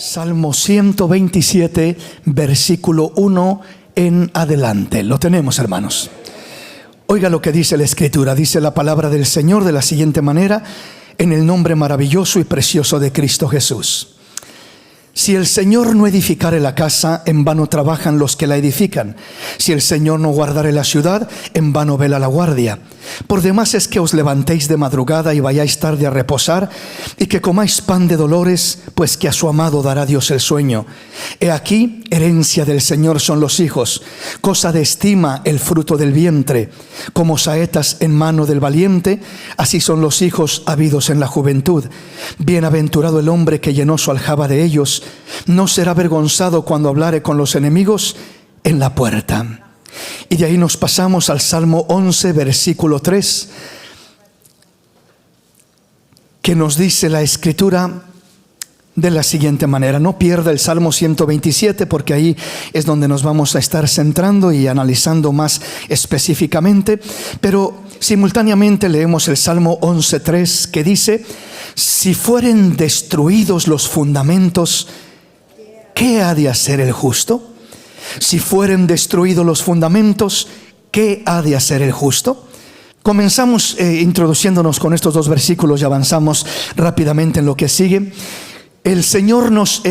Salmo 127, versículo 1 en adelante. Lo tenemos, hermanos. Oiga lo que dice la Escritura. Dice la palabra del Señor de la siguiente manera: en el nombre maravilloso y precioso de Cristo Jesús. Si el Señor no edificare la casa, en vano trabajan los que la edifican. Si el Señor no guardare la ciudad, en vano vela la guardia. Por demás es que os levantéis de madrugada y vayáis tarde a reposar, y que comáis pan de dolores, pues que a su amado dará Dios el sueño. He aquí, herencia del Señor son los hijos, cosa de estima el fruto del vientre. Como saetas en mano del valiente, así son los hijos habidos en la juventud. Bienaventurado el hombre que llenó su aljaba de ellos. No será avergonzado cuando hablare con los enemigos en la puerta. Y de ahí nos pasamos al Salmo 11, versículo 3, que nos dice la Escritura de la siguiente manera. No pierda el Salmo 127, porque ahí es donde nos vamos a estar centrando y analizando más específicamente, pero simultáneamente leemos el Salmo 11:3, que dice: si fueren destruidos los fundamentos, ¿qué ha de hacer el justo? Si fueren destruidos los fundamentos, ¿qué ha de hacer el justo? Comenzamos introduciéndonos con estos dos versículos y avanzamos rápidamente en lo que sigue. El Señor nos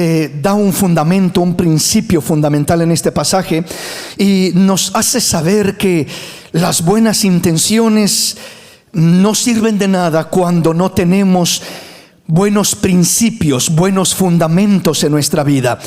da un fundamento, un principio fundamental en este pasaje, y nos hace saber que las buenas intenciones no sirven de nada cuando no tenemos buenos principios, buenos fundamentos en nuestra vida.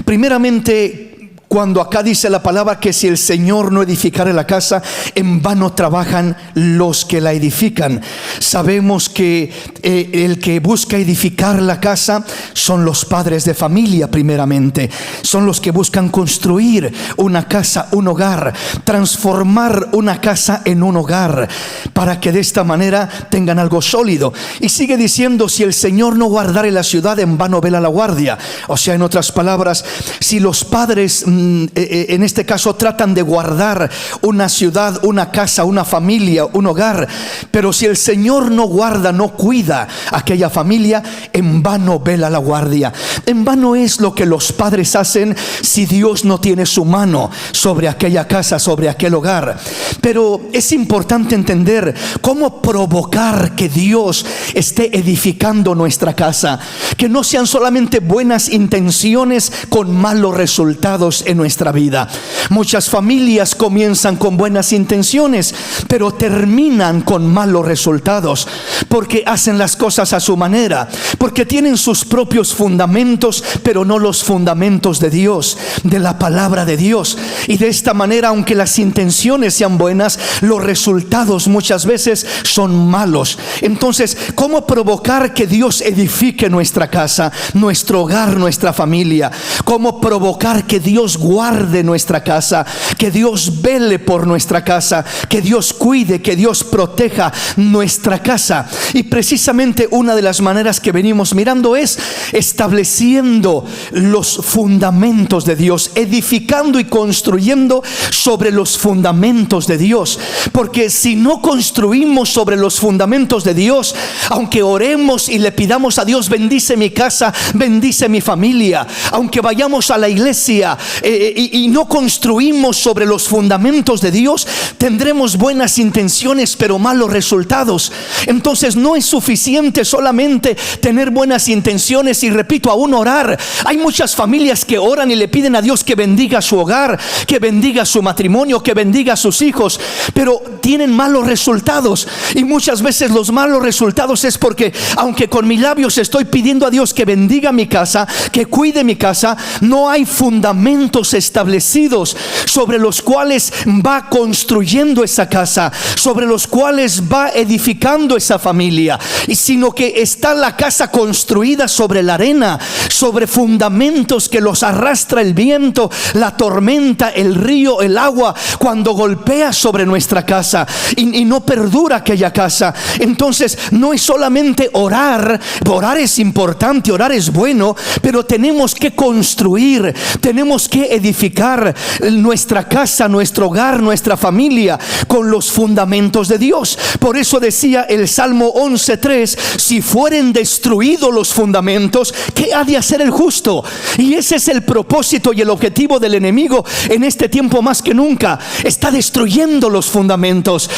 Primeramente, cuando acá dice la palabra que si el Señor no edificare la casa, en vano trabajan los que la edifican. Sabemos que el que busca edificar la casa son los padres de familia primeramente. Son los que buscan construir una casa, un hogar, transformar una casa en un hogar, para que de esta manera tengan algo sólido. Y sigue diciendo: si el Señor no guardare la ciudad, en vano vela la guardia. O sea, en otras palabras, si los padres en este caso tratan de guardar una ciudad, una casa, una familia, un hogar, pero si el Señor no guarda, no cuida aquella familia, en vano vela la guardia. En vano es lo que los padres hacen si Dios no tiene su mano sobre aquella casa, sobre aquel hogar. Pero es importante entender cómo provocar que Dios esté edificando nuestra casa, que no sean solamente buenas intenciones con malos resultados en nuestra vida. Muchas familias comienzan con buenas intenciones, pero terminan con malos resultados, porque hacen las cosas a su manera, porque tienen sus propios fundamentos, pero no los fundamentos de Dios, de la palabra de Dios. Y de esta manera, aunque las intenciones sean buenas, los resultados muchas veces son malos. Entonces, ¿cómo provocar que Dios edifique nuestra casa, nuestro hogar, nuestra familia? ¿Cómo provocar que Dios guarde nuestra casa, que Dios vele por nuestra casa, que Dios cuide, que Dios proteja nuestra casa? Y precisamente una de las maneras que venimos mirando es estableciendo los fundamentos de Dios, edificando y construyendo sobre los fundamentos de Dios. Porque si no construimos sobre los fundamentos de Dios, aunque oremos y le pidamos a Dios: bendice mi casa, bendice mi familia, aunque vayamos a la iglesia y no construimos sobre los fundamentos de Dios, tendremos buenas intenciones pero malos resultados. Entonces no es suficiente solamente tener buenas intenciones y, repito, aún orar. Hay muchas familias que oran y le piden a Dios que bendiga su hogar, que bendiga su matrimonio, que bendiga a sus hijos, pero tienen malos resultados. Y muchas veces los malos resultados es porque, aunque con mis labios estoy pidiendo a Dios que bendiga mi casa, que cuide mi casa, no hay fundamentos establecidos sobre los cuales va construyendo esa casa, sobre los cuales va edificando esa familia, y sino que está la casa construida sobre la arena, sobre fundamentos que los arrastra el viento, la tormenta, el río, el agua, cuando golpea sobre nuestra casa y no perdura aquella casa. Entonces no es solamente orar. Orar es importante, orar es bueno, pero tenemos que construir, tenemos que que edificar nuestra casa, nuestro hogar, nuestra familia con los fundamentos de Dios. Por eso decía el Salmo 11:3: si fueren destruidos los fundamentos, ¿qué ha de hacer el justo? Y ese es el propósito y el objetivo del enemigo en este tiempo más que nunca. Está destruyendo los fundamentos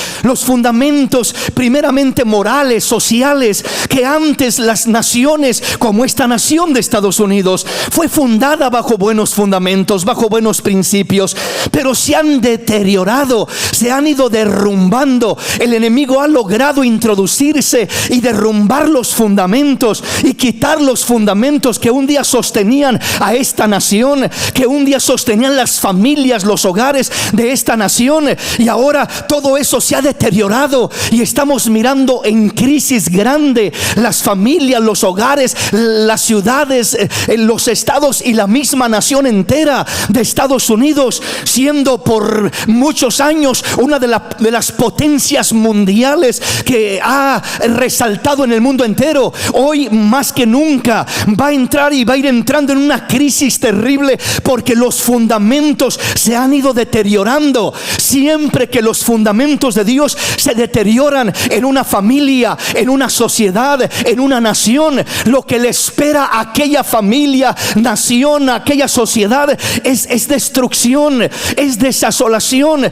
primeramente morales, sociales, que antes las naciones, como esta nación de Estados Unidos, fue fundada bajo buenos fundamentos, bajo buenos principios, pero se han deteriorado, se han ido derrumbando. El enemigo ha logrado introducirse y derrumbar los fundamentos y quitar los fundamentos que un día sostenían a esta nación, que un día sostenían las familias, los hogares de esta nación. Y ahora todo eso se ha deteriorado y estamos mirando en crisis grande las familias, los hogares, las ciudades, los estados y la misma nación entera de Estados Unidos, siendo por muchos años una de las potencias mundiales que ha resaltado en el mundo entero. Hoy más que nunca va a entrar y va a ir entrando en una crisis terrible, porque los fundamentos se han ido deteriorando. Siempre que los fundamentos de Dios se deterioran en una familia, en una sociedad, en una nación, lo que le espera a aquella familia, nación, a aquella sociedad es destrucción, es desasolación.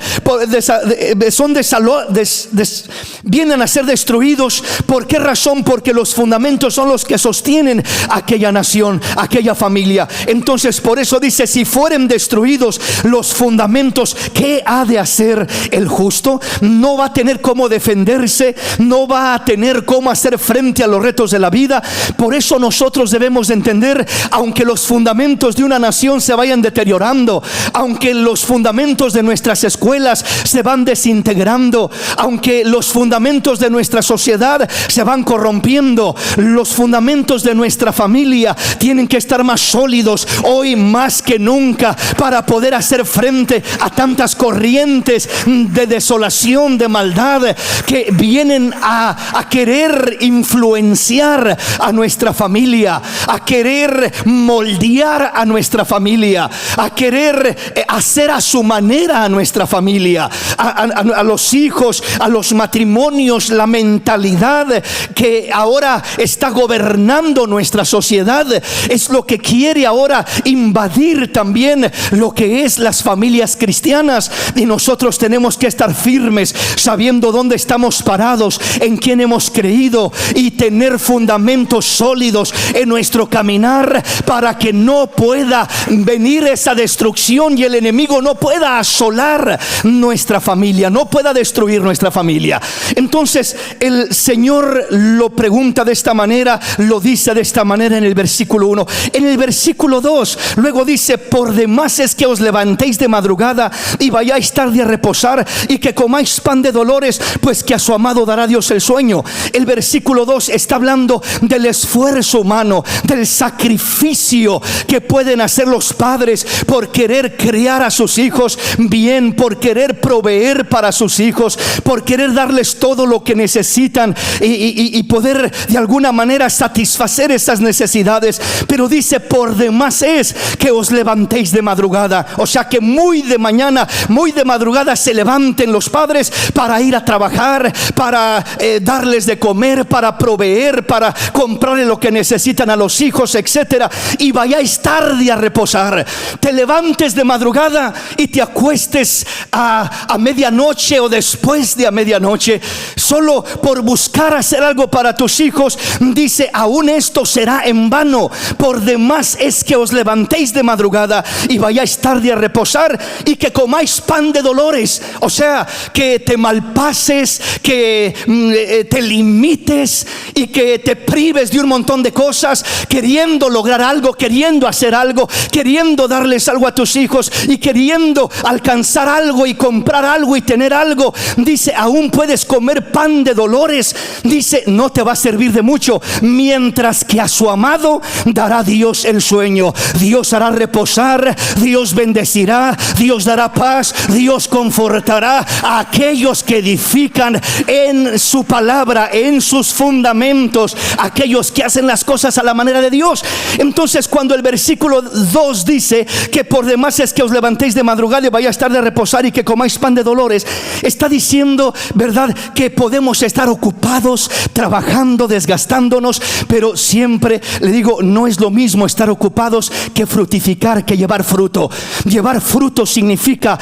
Vienen a ser destruidos. ¿Por qué razón? Porque los fundamentos son los que sostienen aquella nación, aquella familia. Entonces por eso dice: si fueren destruidos los fundamentos, ¿qué ha de hacer el justo? No va a tener cómo defenderse, no va a tener cómo hacer frente a los retos de la vida. Por eso nosotros debemos de entender, aunque los fundamentos de una nación se vayan deteriorando, aunque los fundamentos de nuestras escuelas se van desintegrando, aunque los fundamentos de nuestra sociedad se van corrompiendo, los fundamentos de nuestra familia tienen que estar más sólidos hoy más que nunca para poder hacer frente a tantas corrientes de desolación, de maldad que vienen a querer influenciar a nuestra familia, a querer moldear a nuestra familia, a querer hacer a su manera a nuestra familia, a los hijos, a los matrimonios. La mentalidad que ahora está gobernando nuestra sociedad es lo que quiere ahora invadir también lo que es las familias cristianas. Y nosotros tenemos que estar firmes, sabiendo dónde estamos parados, en quién hemos creído, y tener fundamentos sólidos en nuestro caminar, para que no pueda venir esa destrucción y el enemigo no pueda asolar nuestra familia, no pueda destruir nuestra familia. Entonces el Señor lo pregunta de esta manera, lo dice de esta manera en el versículo 1. En el versículo 2 luego dice: por demás es que os levantéis de madrugada y vayáis tarde a reposar, y que comáis pan de dolores, pues que a su amado dará Dios el sueño. El versículo 2 está hablando del esfuerzo humano, del sacrificio que pueden hacer los padres por querer criar a sus hijos bien, por querer proveer para sus hijos, por querer darles todo lo que necesitan y poder de alguna manera satisfacer esas necesidades. Pero dice: por demás es que os levantéis de madrugada. O sea que muy de mañana, muy de madrugada se levanten los padres para ir a trabajar, para darles de comer, para proveer, para comprarle lo que necesitan a los hijos, etcétera, y vayáis tarde a reposar. Te levantes de madrugada y te acuestes a medianoche o después de a medianoche, solo por buscar hacer algo para tus hijos. Dice: aún esto será en vano. Por demás es que os levantéis de madrugada y vayáis tarde a reposar, y que comáis pan de dolores. O sea, que te malpases, que te limites y que te prives de un montón de cosas, queriendo lograr algo, queriendo hacer algo, queriendo darles algo a tus hijos y queriendo alcanzar algo y comprar algo y tener algo. Dice: aún puedes comer pan de dolores. Dice: no te va a servir de mucho, mientras que a su amado dará Dios el sueño. Dios hará reposar, Dios bendecirá, Dios dará paz, Dios confortará a aquellos que edifican en su palabra, en sus fundamentos, aquellos que hacen las cosas a la manera de Dios. Entonces cuando el versículo 2 dice: dice que por demás es que os levantéis de madrugada y vayáis a estar de reposar y que comáis pan de dolores. Está diciendo, ¿verdad?, que podemos estar ocupados, trabajando, desgastándonos, pero siempre le digo, no es lo mismo estar ocupados que fructificar, que llevar fruto. Llevar fruto significa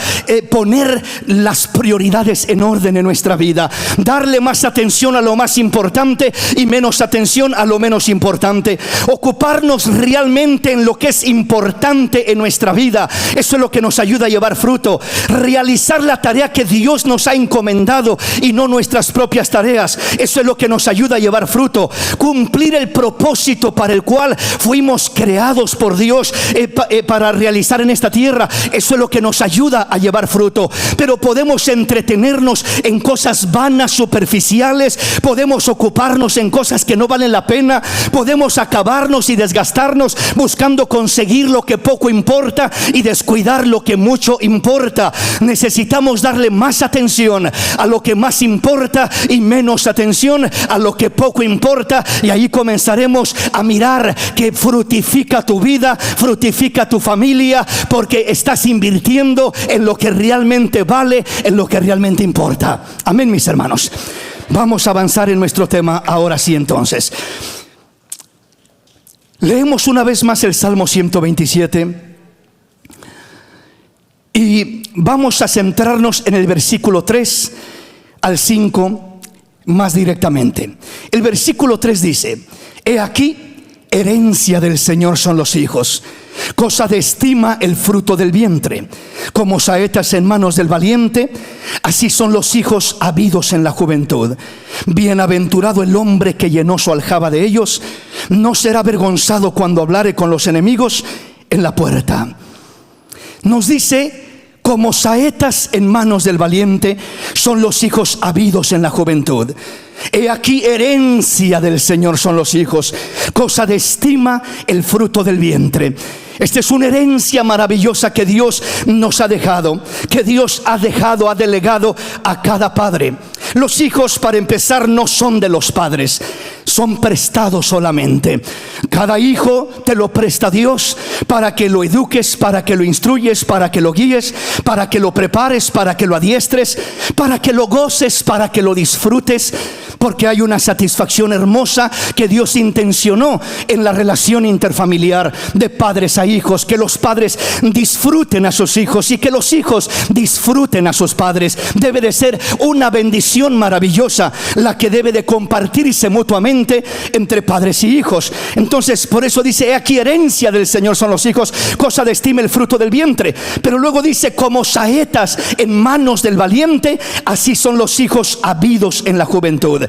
poner las prioridades en orden en nuestra vida, darle más atención a lo más importante y menos atención a lo menos importante, ocuparnos realmente en lo que es importante en nuestra vida. Eso es lo que nos ayuda a llevar fruto, realizar la tarea que Dios nos ha encomendado y no nuestras propias tareas. Eso es lo que nos ayuda a llevar fruto, cumplir el propósito para el cual fuimos creados por Dios para realizar en esta tierra. Eso es lo que nos ayuda a llevar fruto. Pero podemos entretenernos en cosas vanas, superficiales, podemos ocuparnos en cosas que no valen la pena, podemos acabarnos y desgastarnos buscando conseguir lo que poco importa y descuidar lo que mucho importa. Necesitamos darle más atención a lo que más importa y menos atención a lo que poco importa, y ahí comenzaremos a mirar que fructifica tu vida, fructifica tu familia, porque estás invirtiendo en lo que realmente vale, en lo que realmente importa. Amén, mis hermanos. Vamos a avanzar en nuestro tema ahora sí. Entonces, leemos una vez más el Salmo 127 y vamos a centrarnos en el versículo 3 al 5 más directamente. El versículo 3 dice: he aquí, herencia del Señor son los hijos, cosa de estima el fruto del vientre. Como saetas en manos del valiente, así son los hijos habidos en la juventud. Bienaventurado el hombre que llenó su aljaba de ellos, no será avergonzado cuando hablare con los enemigos en la puerta. Nos dice: como saetas en manos del valiente son los hijos habidos en la juventud. He aquí, herencia del Señor son los hijos, cosa de estima el fruto del vientre. Esta es una herencia maravillosa que Dios nos ha dejado, que Dios ha delegado a cada padre. Los hijos, para empezar, no son de los padres, son prestados solamente. Cada hijo te lo presta Dios para que lo eduques, para que lo instruyes, para que lo guíes, para que lo prepares, para que lo adiestres, para que lo goces, para que lo disfrutes, porque hay una satisfacción hermosa que Dios intencionó en la relación interfamiliar de padres a hijos, que los padres disfruten a sus hijos y que los hijos disfruten a sus padres. Debe de ser una bendición maravillosa la que debe de compartirse mutuamente entre padres y hijos. Entonces, por eso dice: he aquí, herencia del Señor son los hijos, cosa de estima el fruto del vientre. Pero luego dice: como saetas en manos del valiente, así son los hijos habidos en la juventud.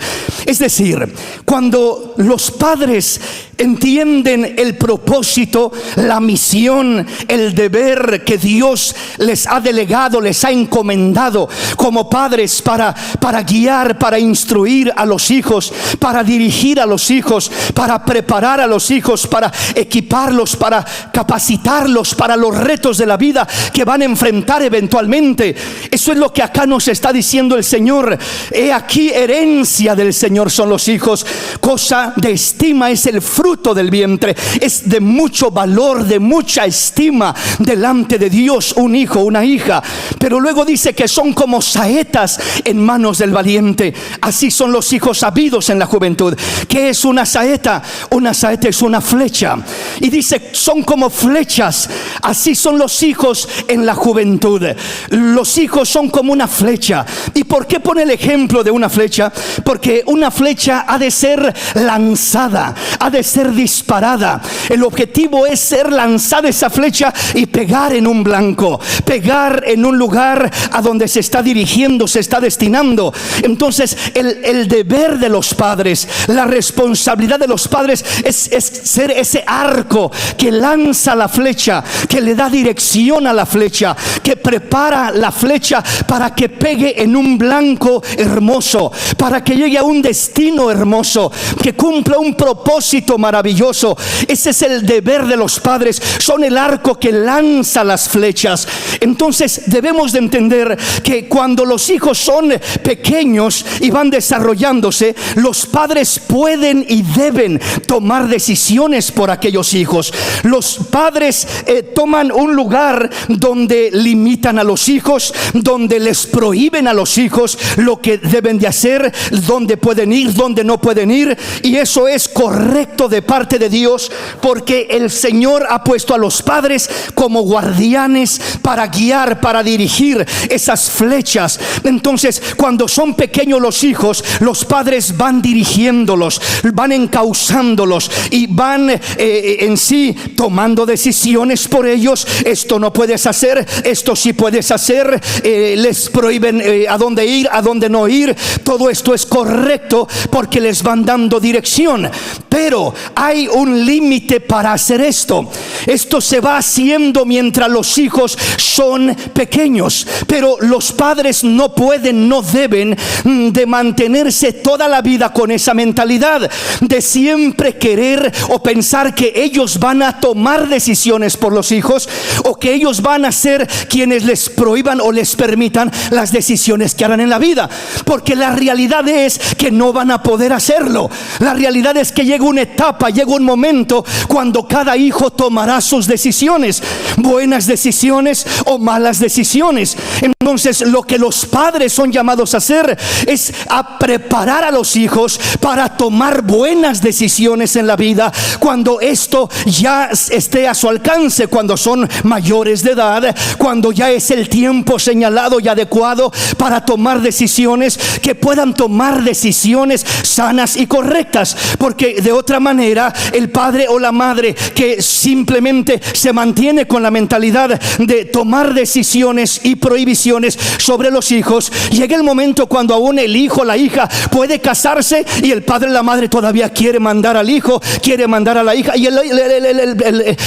Es decir, cuando los padres entienden el propósito, la misión, el deber que Dios les ha delegado, les ha encomendado como padres para guiar, para instruir a los hijos, para dirigir a los hijos, para preparar a los hijos, para equiparlos, para capacitarlos para los retos de la vida que van a enfrentar eventualmente. Eso es lo que acá nos está diciendo el Señor. He aquí, herencia del Señor son los hijos, cosa de estima es el fruto del vientre. Es de mucho valor, de mucha estima delante de Dios un hijo, una hija. Pero luego dice que son como saetas en manos del valiente, así son los hijos habidos en la juventud. ¿Qué es una saeta? Una saeta es una flecha, y dice: son como flechas, así son los hijos en la juventud. Los hijos son como una flecha. ¿Y por qué pone el ejemplo de una flecha? Porque una flecha ha de ser lanzada, ha de ser disparada. El objetivo es ser lanzada esa flecha y pegar en un blanco, pegar en un lugar a donde se está dirigiendo, se está destinando. Entonces el deber de los padres, la responsabilidad de los padres es ser ese arco que lanza la flecha, que le da dirección a la flecha, que prepara la flecha para que pegue en un blanco hermoso, para que llegue a un destino hermoso, que cumpla un propósito maravilloso. Ese es el deber de los padres. Son el arco que lanza las flechas. Entonces debemos de entender que cuando los hijos son pequeños y van desarrollándose, los padres pueden y deben tomar decisiones por aquellos hijos. Los padres toman un lugar donde limitan a los hijos, donde les prohíben a los hijos lo que deben de hacer, dónde pueden ir, dónde no pueden ir. Y eso es correcto de parte de Dios, porque el Señor ha puesto a los padres como guardianes para guiar, para dirigir esas flechas. Entonces, cuando son pequeños los hijos, los padres van dirigiéndolos, van encauzándolos y van en sí tomando decisiones por ellos. Esto no puedes hacer, esto sí puedes hacer. Les prohíben a dónde ir, a dónde no ir. Todo esto es correcto porque les van dando dirección. Pero hay un límite para hacer esto. Esto se va haciendo mientras los hijos son pequeños. Pero los padres no pueden, no deben de mantenerse toda la vida con esa mentalidad de siempre querer o pensar que ellos van a tomar decisiones por los hijos, o que ellos van a ser quienes les prohíban o les permitan las decisiones que harán en la vida. Porque la realidad es que no van a poder hacerlo. La realidad es que llega una etapa, llega un momento cuando cada hijo tomará sus decisiones, buenas decisiones o malas decisiones. Entonces, lo que los padres son llamados a hacer es a preparar a los hijos para tomar buenas decisiones en la vida cuando esto ya esté a su alcance, cuando son mayores de edad, cuando ya es el tiempo señalado y adecuado para tomar decisiones, que puedan tomar decisiones sanas y correctas. Porque de otra manera, el padre o la madre que simplemente se mantiene con la mentalidad de tomar decisiones y prohibiciones sobre los hijos, llega el momento cuando aún el hijo, la hija puede casarse y el padre o la madre todavía quiere mandar al hijo, quiere mandar a la hija, y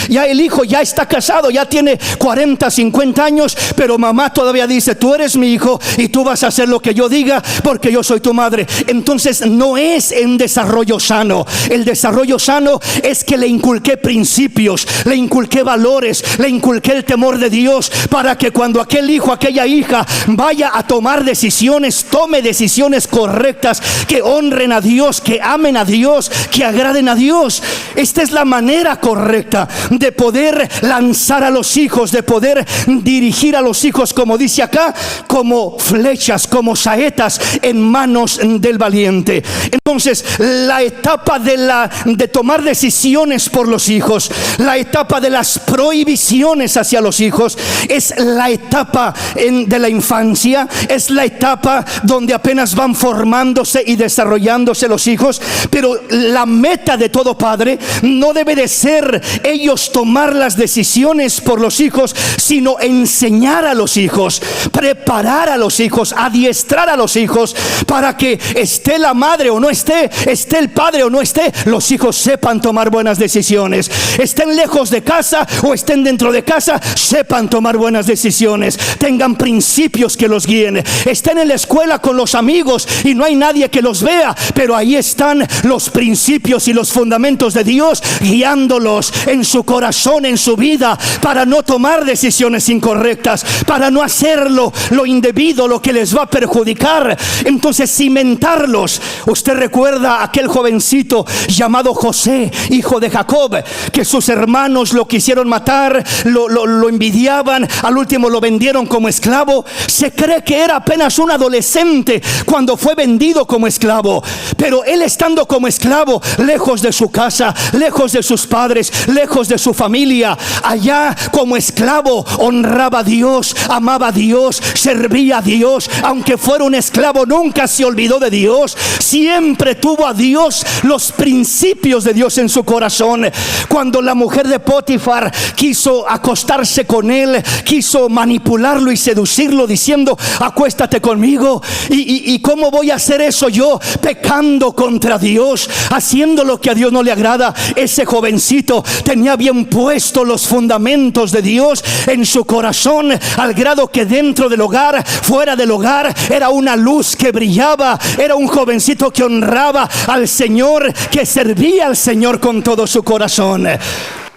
ya el hijo ya está casado, ya tiene 40, 50 años, pero mamá todavía dice: tú eres mi hijo y tú vas a hacer lo que yo diga porque yo soy tu madre. Entonces no es un desarrollo sano. El desarrollo sano es que le inculqué principios, le inculqué valores, le inculqué el temor de Dios, para que cuando aquel hijo, aquella hija vaya a tomar decisiones, tome decisiones correctas, que honren a Dios, que amen a Dios, que agraden a Dios. Esta es la manera correcta de poder lanzar a los hijos, de poder dirigir a los hijos, como dice acá, como flechas, como saetas en manos del valiente. Entonces, la etapa de tomar decisiones por los hijos, la etapa de las prohibiciones hacia los hijos, es la etapa de la infancia, es la etapa donde apenas van formándose y desarrollándose los hijos. Pero la meta de todo padre no debe de ser ellos tomar las decisiones por los hijos, sino enseñar a los hijos, preparar a los hijos, adiestrar a los hijos, para que esté la madre o no esté el padre o no esté, los hijos sepan tomar buenas decisiones. Estén lejos de casa o estén dentro de casa, sepan tomar buenas decisiones, tengan principios que los guíen. Estén en la escuela con los amigos y no hay nadie que los vea, pero ahí están los principios y los fundamentos de Dios guiándolos en su corazón, en su vida, para no tomar decisiones incorrectas, para no hacerlo lo indebido, lo que les va a perjudicar. Entonces, cimentarlos. Usted recuerda aquel jovencito llamado José, hijo de Jacob, que sus hermanos lo quisieron matar, lo envidiaban, al último lo vendieron como esclavo. Se cree que era apenas un adolescente cuando fue vendido como esclavo, pero él, estando como esclavo, lejos de su casa, lejos de sus padres, lejos de su familia, allá como esclavo, honraba a Dios, amaba a Dios, servía a Dios. Aunque fuera un esclavo, nunca se olvidó de Dios, siempre tuvo a Dios, los principios de Dios en su corazón. Cuando la mujer de Potifar quiso acostarse con él, quiso manipularlo y seducirlo, seducirlo diciendo: acuéstate conmigo. ¿Y cómo voy a hacer eso yo, pecando contra Dios, haciendo lo que a Dios no le agrada? Ese jovencito tenía bien puestos los fundamentos de Dios en su corazón, al grado que dentro del hogar, fuera del hogar, era una luz que brillaba. Era un jovencito que honraba al Señor, que servía al Señor con todo su corazón.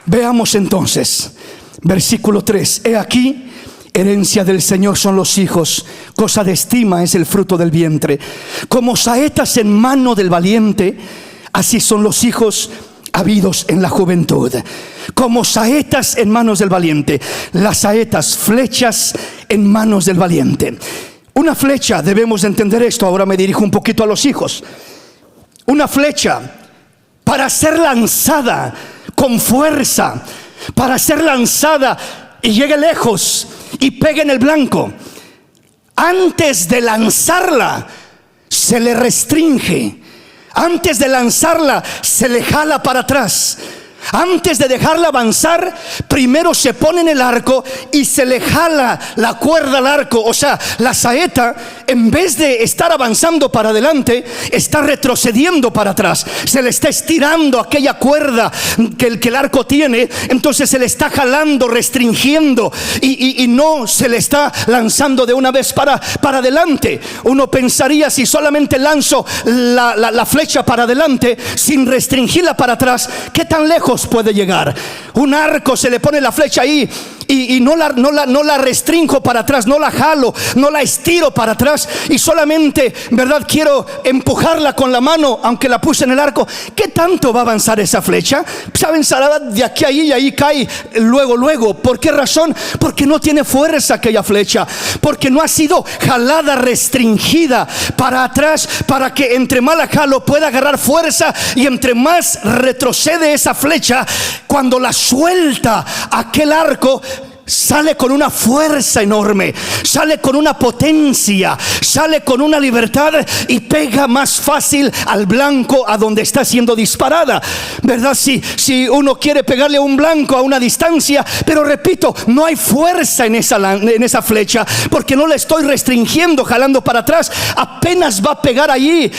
Veamos entonces, versículo 3. He aquí, herencia del Señor son los hijos, cosa de estima es el fruto del vientre. Como saetas en mano del valiente, así son los hijos habidos en la juventud. Como saetas en manos del valiente. Las saetas, flechas en manos del valiente. Una flecha, debemos entender esto. Ahora me dirijo un poquito a los hijos. Una flecha, para ser lanzada con fuerza, para ser lanzada y llegue lejos y pegue en el blanco, antes de lanzarla se le restringe. Antes de lanzarla se le jala para atrás. Antes de dejarla avanzar, primero se pone en el arco y se le jala la cuerda al arco. O sea, la saeta, en vez de estar avanzando para adelante, está retrocediendo para atrás. Se le está estirando aquella cuerda que el arco tiene. Entonces se le está jalando, restringiendo, y no se le está lanzando de una vez para adelante. Uno pensaría, si solamente lanzo la flecha para adelante sin restringirla para atrás, ¿qué tan lejos puede llegar? Un arco, se le pone la flecha ahí y no la restringo para atrás, no la jalo, no la estiro para atrás, y solamente, ¿verdad?, quiero empujarla con la mano, aunque la puse en el arco. ¿Qué tanto va a avanzar esa flecha? Pues avanzará de aquí a ahí, y ahí cae luego. ¿Por qué razón? Porque no tiene fuerza aquella flecha, porque no ha sido jalada, restringida para atrás, para que entre más la jalo pueda agarrar fuerza, y entre más retrocede esa flecha, cuando la suelta aquel arco, sale con una fuerza enorme, sale con una potencia, sale con una libertad, y pega más fácil al blanco a donde está siendo disparada, ¿verdad? Si uno quiere pegarle a un blanco a una distancia, pero repito, no hay fuerza en esa flecha, porque no la estoy restringiendo, jalando para atrás. Apenas va a pegar allí,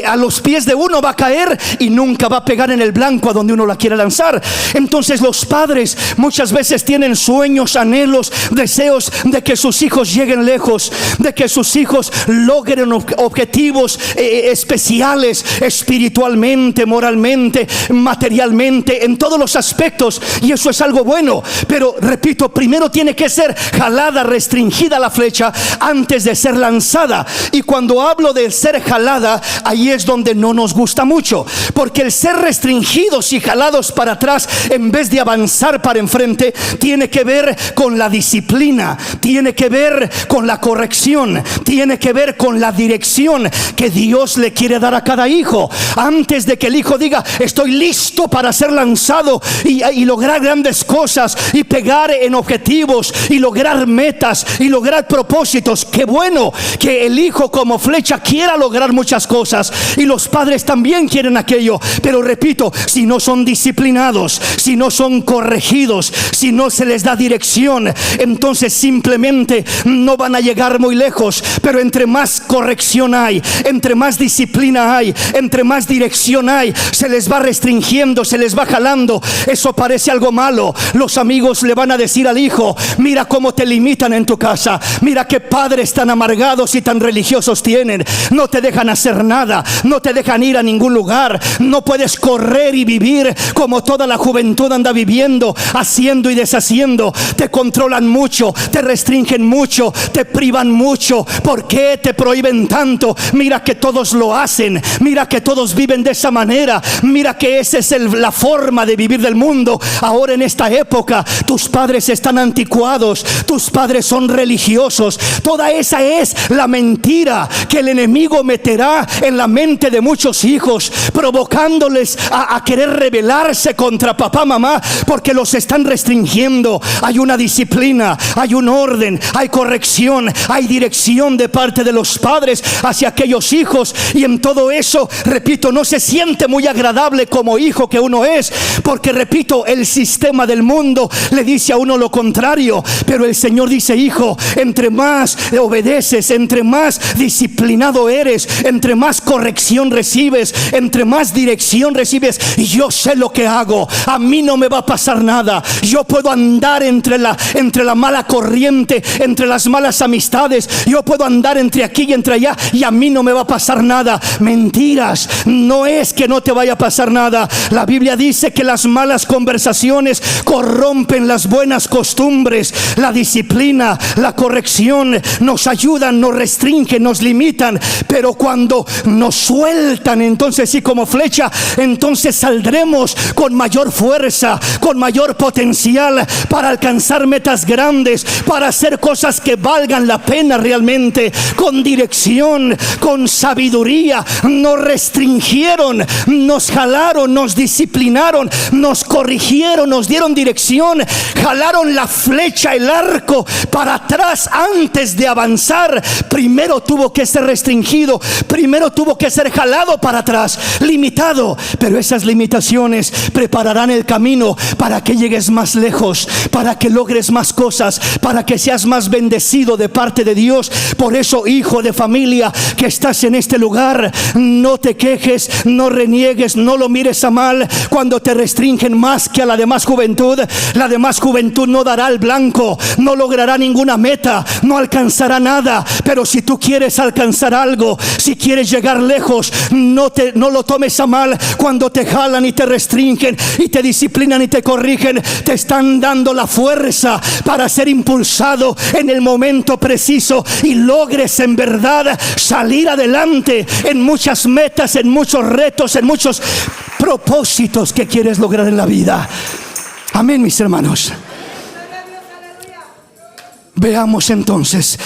a los pies de uno va a caer, y nunca va a pegar en el blanco a donde uno la quiere lanzar. Entonces los padres muchas veces tienen sueños, anhelos, deseos de que sus hijos lleguen lejos, de que sus hijos logren objetivos especiales, espiritualmente, moralmente, materialmente, en todos los aspectos, y eso es algo bueno. Pero repito, primero tiene que ser jalada, restringida la flecha antes de ser lanzada. Y cuando hablo de ser jalada, ahí es donde no nos gusta mucho, porque el ser restringidos y jalados para atrás en vez de avanzar para enfrente, tiene que ver con la disciplina, tiene que ver con la corrección, tiene que ver con la dirección que Dios le quiere dar a cada hijo. Antes de que el hijo diga: estoy listo para ser lanzado y lograr grandes cosas, y pegar en objetivos, y lograr metas, y lograr propósitos. Qué bueno que el hijo como flecha quiera lograr muchas cosas, y los padres también quieren aquello. Pero repito, si no son disciplinados, si no son corregidos, si no se les da dirección, entonces simplemente no van a llegar muy lejos. Pero entre más corrección hay, entre más disciplina hay, entre más dirección hay, se les va restringiendo, se les va jalando. Eso parece algo malo. Los amigos le van a decir al hijo: mira cómo te limitan en tu casa, mira qué padres tan amargados y tan religiosos tienen, no te dejan hacer nada, no te dejan ir a ningún lugar, no puedes correr y vivir como toda la juventud anda viviendo, haciendo y deshaciendo. Te controlan mucho, te restringen mucho, te privan mucho. ¿Por qué te prohíben tanto? Mira que todos lo hacen, mira que todos viven de esa manera, mira que esa es la forma de vivir del mundo. Ahora en esta época tus padres están anticuados, tus padres son religiosos. Toda esa es la mentira que el enemigo meterá en la mente de muchos hijos, provocándoles a querer rebelarse contra papá, mamá, porque los están restringiendo. Hay una una disciplina, hay un orden, hay corrección, hay dirección de parte de los padres hacia aquellos hijos. Y en todo eso, repito, no se siente muy agradable como hijo que uno es, porque repito, el sistema del mundo le dice a uno lo contrario. Pero el Señor dice: hijo, entre más obedeces, entre más disciplinado eres, entre más corrección recibes, entre más dirección recibes, yo sé lo que hago, a mí no me va a pasar nada. Yo puedo andar entre la mala corriente, entre las malas amistades, yo puedo andar entre aquí y entre allá, y a mí no me va a pasar nada. Mentiras, no es que no te vaya a pasar nada. La Biblia dice que las malas conversaciones corrompen las buenas costumbres. La disciplina, la corrección nos ayudan, nos restringen, nos limitan, pero cuando nos sueltan, entonces sí, como flecha, entonces saldremos con mayor fuerza, con mayor potencial para alcanzar metas grandes, para hacer cosas que valgan la pena realmente. Con dirección, con sabiduría, nos restringieron, nos jalaron, nos disciplinaron, nos corrigieron, nos dieron dirección, jalaron la flecha, el arco para atrás antes de avanzar. Primero tuvo que ser restringido, primero tuvo que ser jalado para atrás, limitado. Pero esas limitaciones prepararán el camino para que llegues más lejos, para que logres más cosas, para que seas más bendecido de parte de Dios. Por eso, hijo de familia que estás en este lugar, no te quejes, no reniegues, no lo mires a mal cuando te restringen más que a la demás juventud. La demás juventud no dará el blanco, no logrará ninguna meta, no alcanzará nada. Pero si tú quieres alcanzar algo, si quieres llegar lejos, no lo tomes a mal cuando te jalan y te restringen y te disciplinan y te corrigen. Te están dando la fuerza para ser impulsado en el momento preciso y logres en verdad salir adelante en muchas metas, en muchos retos, en muchos propósitos que quieres lograr en la vida. Amén, mis hermanos. Veamos entonces,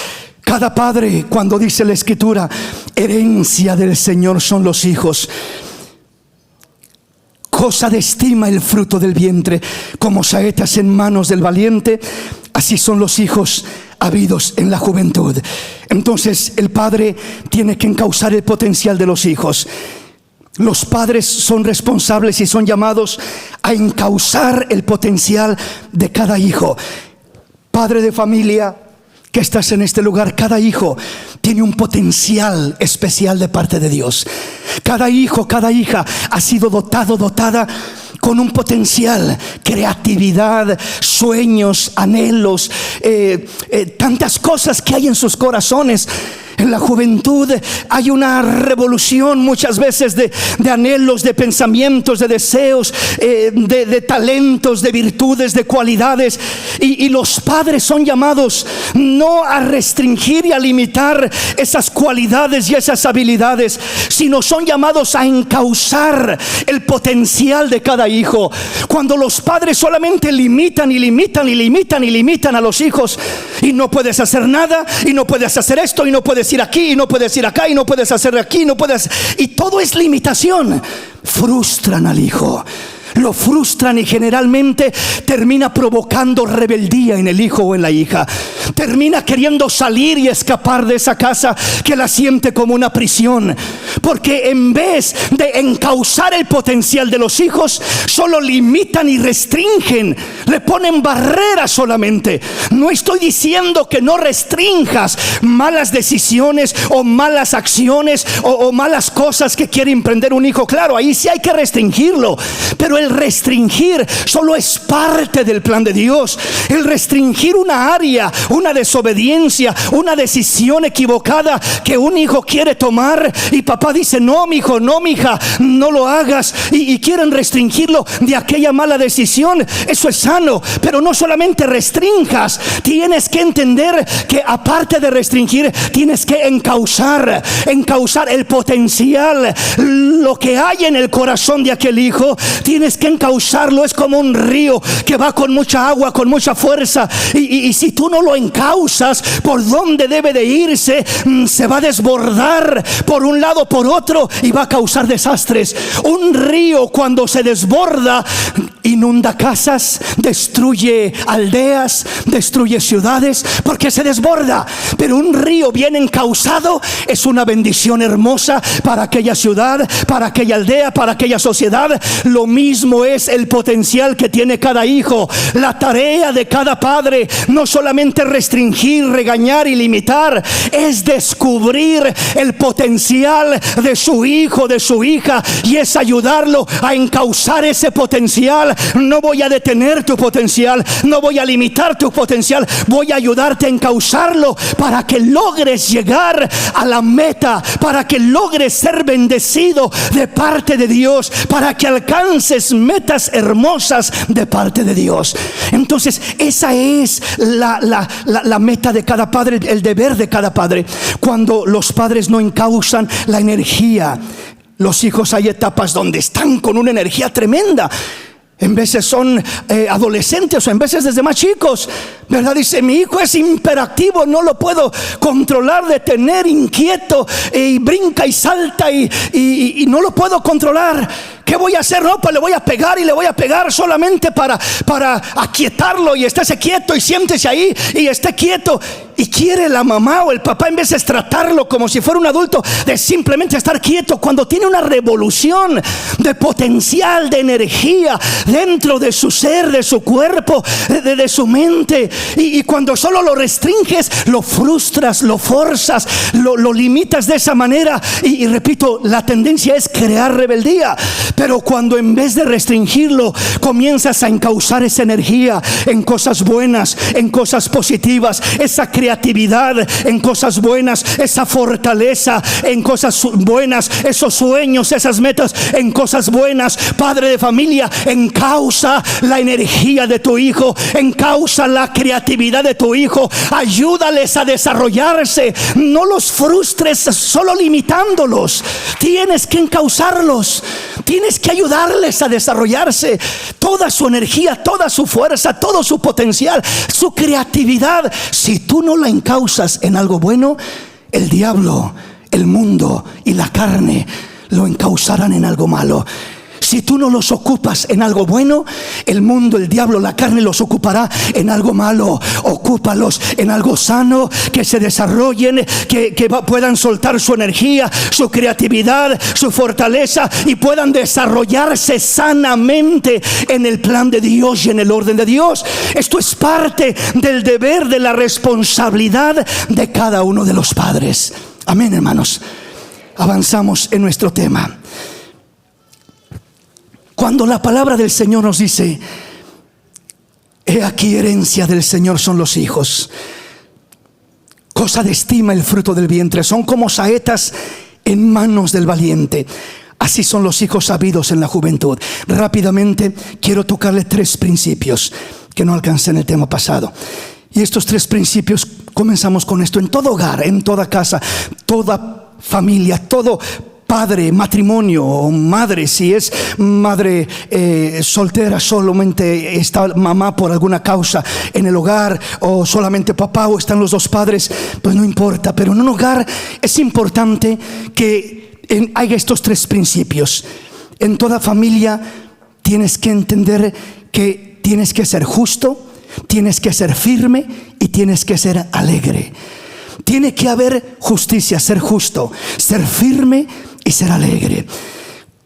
cada padre, cuando dice la Escritura, herencia del Señor son los hijos, cosa de estima el fruto del vientre, como saetas en manos del valiente, así son los hijos habidos en la juventud. Entonces el padre tiene que encauzar el potencial de los hijos. Los padres son responsables y son llamados a encauzar el potencial de cada hijo. Padre de familia que estás en este lugar, cada hijo tiene un potencial especial de parte de Dios. Cada hijo, cada hija ha sido dotada con un potencial, creatividad, sueños, anhelos, tantas cosas que hay en sus corazones. En la juventud hay una revolución muchas veces de anhelos, de pensamientos, de deseos, de talentos, de virtudes, de cualidades. Y los padres son llamados no a restringir y a limitar esas cualidades y esas habilidades, sino son llamados a encauzar el potencial de cada hijo. Cuando los padres solamente limitan a los hijos, y no puedes hacer nada, y no puedes hacer esto, y no puedes ir aquí, y no puedes ir acá, y no puedes hacer aquí, no puedes, y todo es limitación, frustran al hijo. Lo frustran y generalmente termina provocando rebeldía en el hijo o en la hija. Termina queriendo salir y escapar de esa casa que la siente como una prisión, porque en vez de encauzar el potencial de los hijos, solo limitan y restringen, le ponen barreras solamente. No estoy diciendo que no restrinjas malas decisiones o malas acciones o malas cosas que quiere emprender un hijo. Claro, ahí sí hay que restringirlo, pero el restringir solo es parte del plan de Dios. El restringir una área, una desobediencia, una decisión equivocada que un hijo quiere tomar, y papá dice: no, mi hijo, no, mi hija, no lo hagas, y quieren restringirlo de aquella mala decisión. Eso es sano, pero no solamente restrinjas, tienes que entender que aparte de restringir, tienes que encauzar el potencial, lo que hay en el corazón de aquel hijo. Tienes que encauzarlo. Es como un río que va con mucha agua, con mucha fuerza, y si tú no lo encauzas por donde debe de irse, se va a desbordar por un lado, por otro, y va a causar desastres. Un río, cuando se desborda inunda casas, destruye aldeas, destruye ciudades, porque se desborda. Pero un río bien encauzado es una bendición hermosa para aquella ciudad, para aquella aldea, para aquella sociedad. Lo mismo es el potencial que tiene cada hijo. La tarea de cada padre no solamente restringir, regañar y limitar, es descubrir el potencial de su hijo, de su hija, y es ayudarlo a encauzar ese potencial. No voy a detener tu potencial, no voy a limitar tu potencial, voy a ayudarte a encauzarlo para que logres llegar a la meta, para que logres ser bendecido de parte de Dios, para que alcances metas hermosas de parte de Dios. Entonces esa es la meta de cada padre, el deber de cada padre. Cuando los padres no encauzan la energía, los hijos, hay etapas donde están con una energía tremenda. En veces son adolescentes, o en veces desde más chicos, ¿verdad? Dice: mi hijo es hiperactivo, no lo puedo controlar, detener, inquieto, y brinca y salta y no lo puedo controlar. ¿Qué voy a hacer? No, pues le voy a pegar, y le voy a pegar solamente para aquietarlo, y estése quieto y siéntese ahí y esté quieto. Y quiere la mamá o el papá, en vez de tratarlo como si fuera un adulto, de simplemente estar quieto, cuando tiene una revolución de potencial, de energía dentro de su ser, de su cuerpo, de su mente. Y cuando solo lo restringes, lo frustras, lo forzas, lo limitas de esa manera. Y repito, la tendencia es crear rebeldía. Pero cuando en vez de restringirlo, comienzas a encauzar esa energía en cosas buenas, en cosas positivas, esa creatividad en cosas buenas, esa fortaleza en cosas buenas, esos sueños, esas metas en cosas buenas. Padre de familia, encausa la energía de tu hijo, encausa la creatividad de tu hijo, ayúdales a desarrollarse. No los frustres solo limitándolos. Tienes que encauzarlos, tienes que ayudarles a desarrollarse toda su energía, toda su fuerza, todo su potencial, su creatividad. Si tú no la encauzas en algo bueno, el diablo, el mundo y la carne lo encauzarán en algo malo. Si tú no los ocupas en algo bueno, el mundo, el diablo, la carne los ocupará en algo malo. Ocúpalos en algo sano, que se desarrollen, que puedan soltar su energía, su creatividad, su fortaleza, y puedan desarrollarse sanamente en el plan de Dios y en el orden de Dios. Esto es parte del deber, de la responsabilidad de cada uno de los padres. Amén, hermanos. Avanzamos en nuestro tema. Cuando la palabra del Señor nos dice: he aquí, herencia del Señor son los hijos, cosa de estima el fruto del vientre, son como saetas en manos del valiente, así son los hijos habidos en la juventud. Rápidamente quiero tocarle 3 principios que no alcancé en el tema pasado. Y estos 3 principios, comenzamos con esto. En todo hogar, en toda casa, toda familia, todo padre, matrimonio o madre, si es madre soltera, solamente está mamá por alguna causa en el hogar, o solamente papá, o están los 2 padres, pues no importa. Pero en un hogar es importante que haya estos 3 principios. En toda familia tienes que entender que tienes que ser justo, tienes que ser firme y tienes que ser alegre. Tiene que haber justicia, ser justo, ser firme y ser alegre.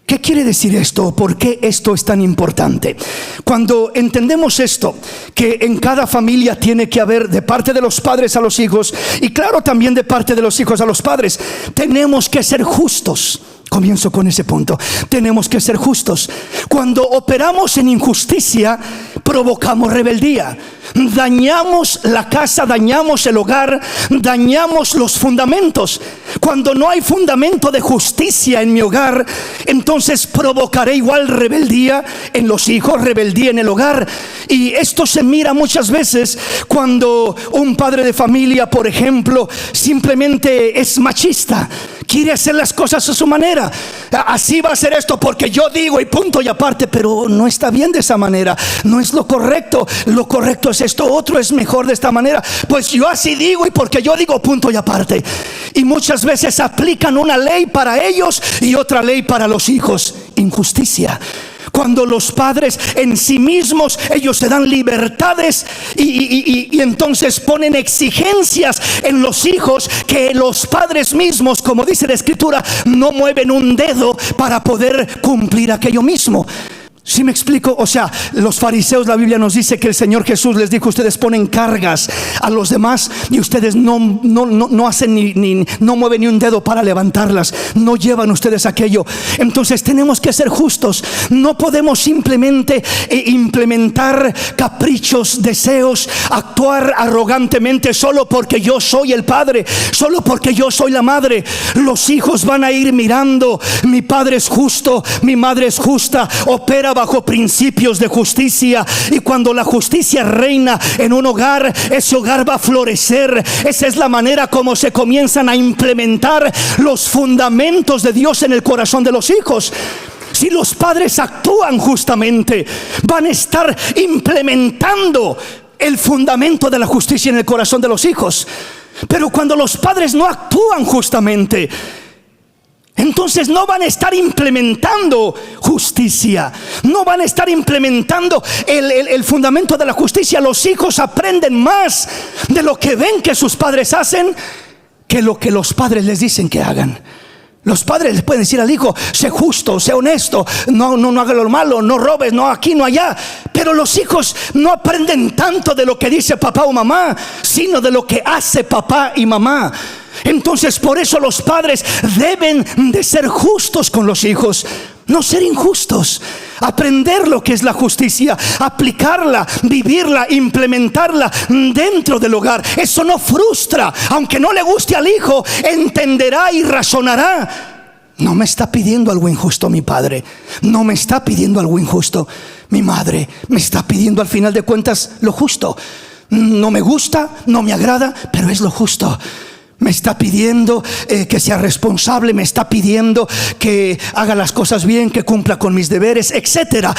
¿Qué quiere decir esto? ¿Por qué esto es tan importante? Cuando entendemos esto, que en cada familia tiene que haber, de parte de los padres a los hijos, y claro, también de parte de los hijos a los padres, tenemos que ser justos. Comienzo con ese punto. Tenemos que ser justos. Cuando operamos en injusticia, provocamos rebeldía. Dañamos la casa, dañamos el hogar, dañamos los fundamentos. Cuando no hay fundamento de justicia en mi hogar, entonces provocaré igual rebeldía en los hijos, rebeldía en el hogar. Y esto se mira muchas veces cuando un padre de familia, por ejemplo, simplemente es machista, quiere hacer las cosas a su manera. Así va a ser esto porque yo digo, y punto y aparte. Pero no está bien de esa manera, no es lo correcto. Lo correcto es esto otro, es mejor de esta manera. Pues yo así digo, y porque yo digo, punto y aparte. Y muchas veces aplican una ley para ellos y otra ley para los hijos. Injusticia. Cuando los padres en sí mismos, ellos se dan libertades y entonces ponen exigencias en los hijos que los padres mismos, como dice la Escritura, no mueven un dedo para poder cumplir aquello mismo. ¿Sí me explico? O sea, los fariseos, la Biblia nos dice que el Señor Jesús les dijo: ustedes ponen cargas a los demás y ustedes no hacen no mueven ni un dedo para levantarlas, no llevan ustedes aquello. Entonces tenemos que ser justos. No podemos simplemente implementar caprichos, deseos, actuar arrogantemente solo porque yo soy el padre, solo porque yo soy la madre. Los hijos van a ir mirando: mi padre es justo, mi madre es justa, opera bajo principios de justicia, y cuando la justicia reina en un hogar, ese hogar va a florecer. Esa es la manera como se comienzan a implementar los fundamentos de Dios en el corazón de los hijos. Si los padres actúan justamente, van a estar implementando el fundamento de la justicia en el corazón de los hijos. Pero cuando los padres no actúan justamente, entonces no van a estar implementando justicia, no van a estar implementando el fundamento de la justicia. Los hijos aprenden más de lo que ven que sus padres hacen que lo que los padres les dicen que hagan. Los padres les pueden decir al hijo: sé justo, sé honesto, no haga lo malo, no robes, no aquí, no allá. Pero los hijos no aprenden tanto de lo que dice papá o mamá, sino de lo que hace papá y mamá. Entonces por eso los padres deben de ser justos con los hijos, no ser injustos. Aprender lo que es la justicia, aplicarla, vivirla, implementarla dentro del hogar. Eso no frustra. Aunque no le guste al hijo, entenderá y razonará: no me está pidiendo algo injusto mi padre, no me está pidiendo algo injusto mi madre, me está pidiendo al final de cuentas lo justo. No me gusta, no me agrada, pero es lo justo. Me está pidiendo que sea responsable, me está pidiendo que haga las cosas bien, que cumpla con mis deberes, etcétera.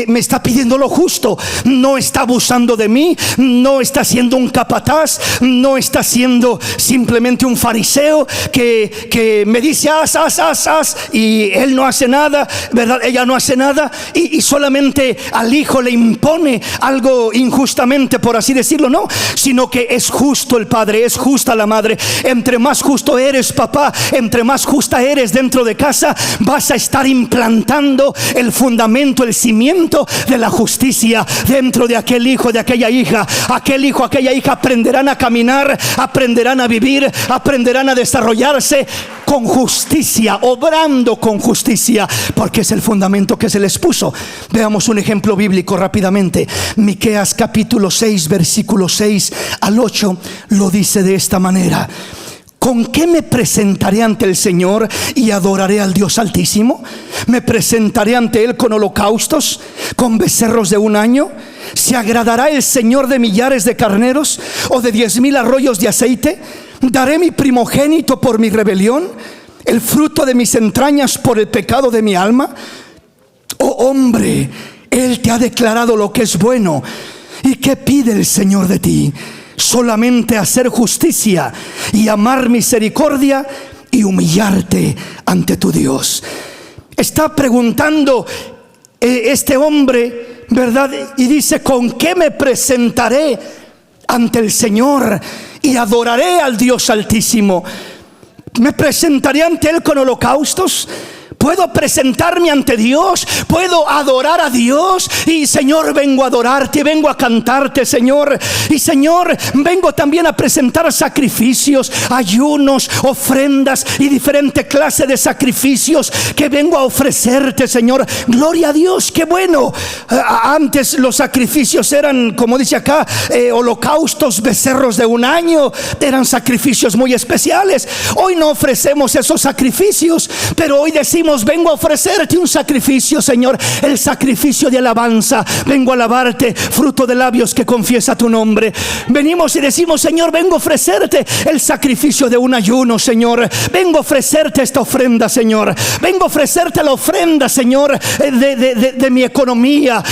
Me está pidiendo lo justo. No está abusando de mí, no está siendo un capataz, no está siendo simplemente un fariseo que me dice haz y él no hace nada, ¿verdad? Ella no hace nada y solamente al hijo le impone algo injustamente, por así decirlo. No, sino que es justo el padre, es justa la madre. Entre más justo eres, papá, entre más justa eres dentro de casa, vas a estar implantando el fundamento, el cimiento de la justicia dentro de aquel hijo, de aquella hija. Aquel hijo, aquella hija aprenderán a caminar, aprenderán a vivir, aprenderán a desarrollarse con justicia, obrando con justicia, porque es el fundamento que se les puso. Veamos un ejemplo bíblico rápidamente. Miqueas capítulo 6, versículo 6 al 8 lo dice de esta manera: ¿con qué me presentaré ante el Señor y adoraré al Dios Altísimo? ¿Me presentaré ante Él con holocaustos, con becerros de un año? ¿Se agradará el Señor de millares de carneros o de 10,000 arroyos de aceite? ¿Daré mi primogénito por mi rebelión, el fruto de mis entrañas por el pecado de mi alma? Oh hombre, Él te ha declarado lo que es bueno. ¿Y qué pide el Señor de ti? Solamente hacer justicia y amar misericordia y humillarte ante tu Dios. Está preguntando este hombre, ¿verdad? Y dice: ¿con qué me presentaré ante el Señor y adoraré al Dios Altísimo? ¿Me presentaré ante Él con holocaustos? ¿Puedo presentarme ante Dios? ¿Puedo adorar a Dios? Y Señor, vengo a adorarte, vengo a cantarte, Señor. Y Señor, vengo también a presentar sacrificios, ayunos, ofrendas y diferente clase de sacrificios que vengo a ofrecerte, Señor. Gloria a Dios, qué bueno. Antes los sacrificios eran, como dice acá, holocaustos, becerros de un año. Eran sacrificios muy especiales. Hoy no ofrecemos esos sacrificios, pero hoy decimos: vengo a ofrecerte un sacrificio, Señor, el sacrificio de alabanza. Vengo a alabarte, fruto de labios que confiesa tu nombre. Venimos y decimos: Señor, vengo a ofrecerte el sacrificio de un ayuno, Señor. Vengo a ofrecerte esta ofrenda, Señor. Vengo a ofrecerte la ofrenda, Señor, de mi economía.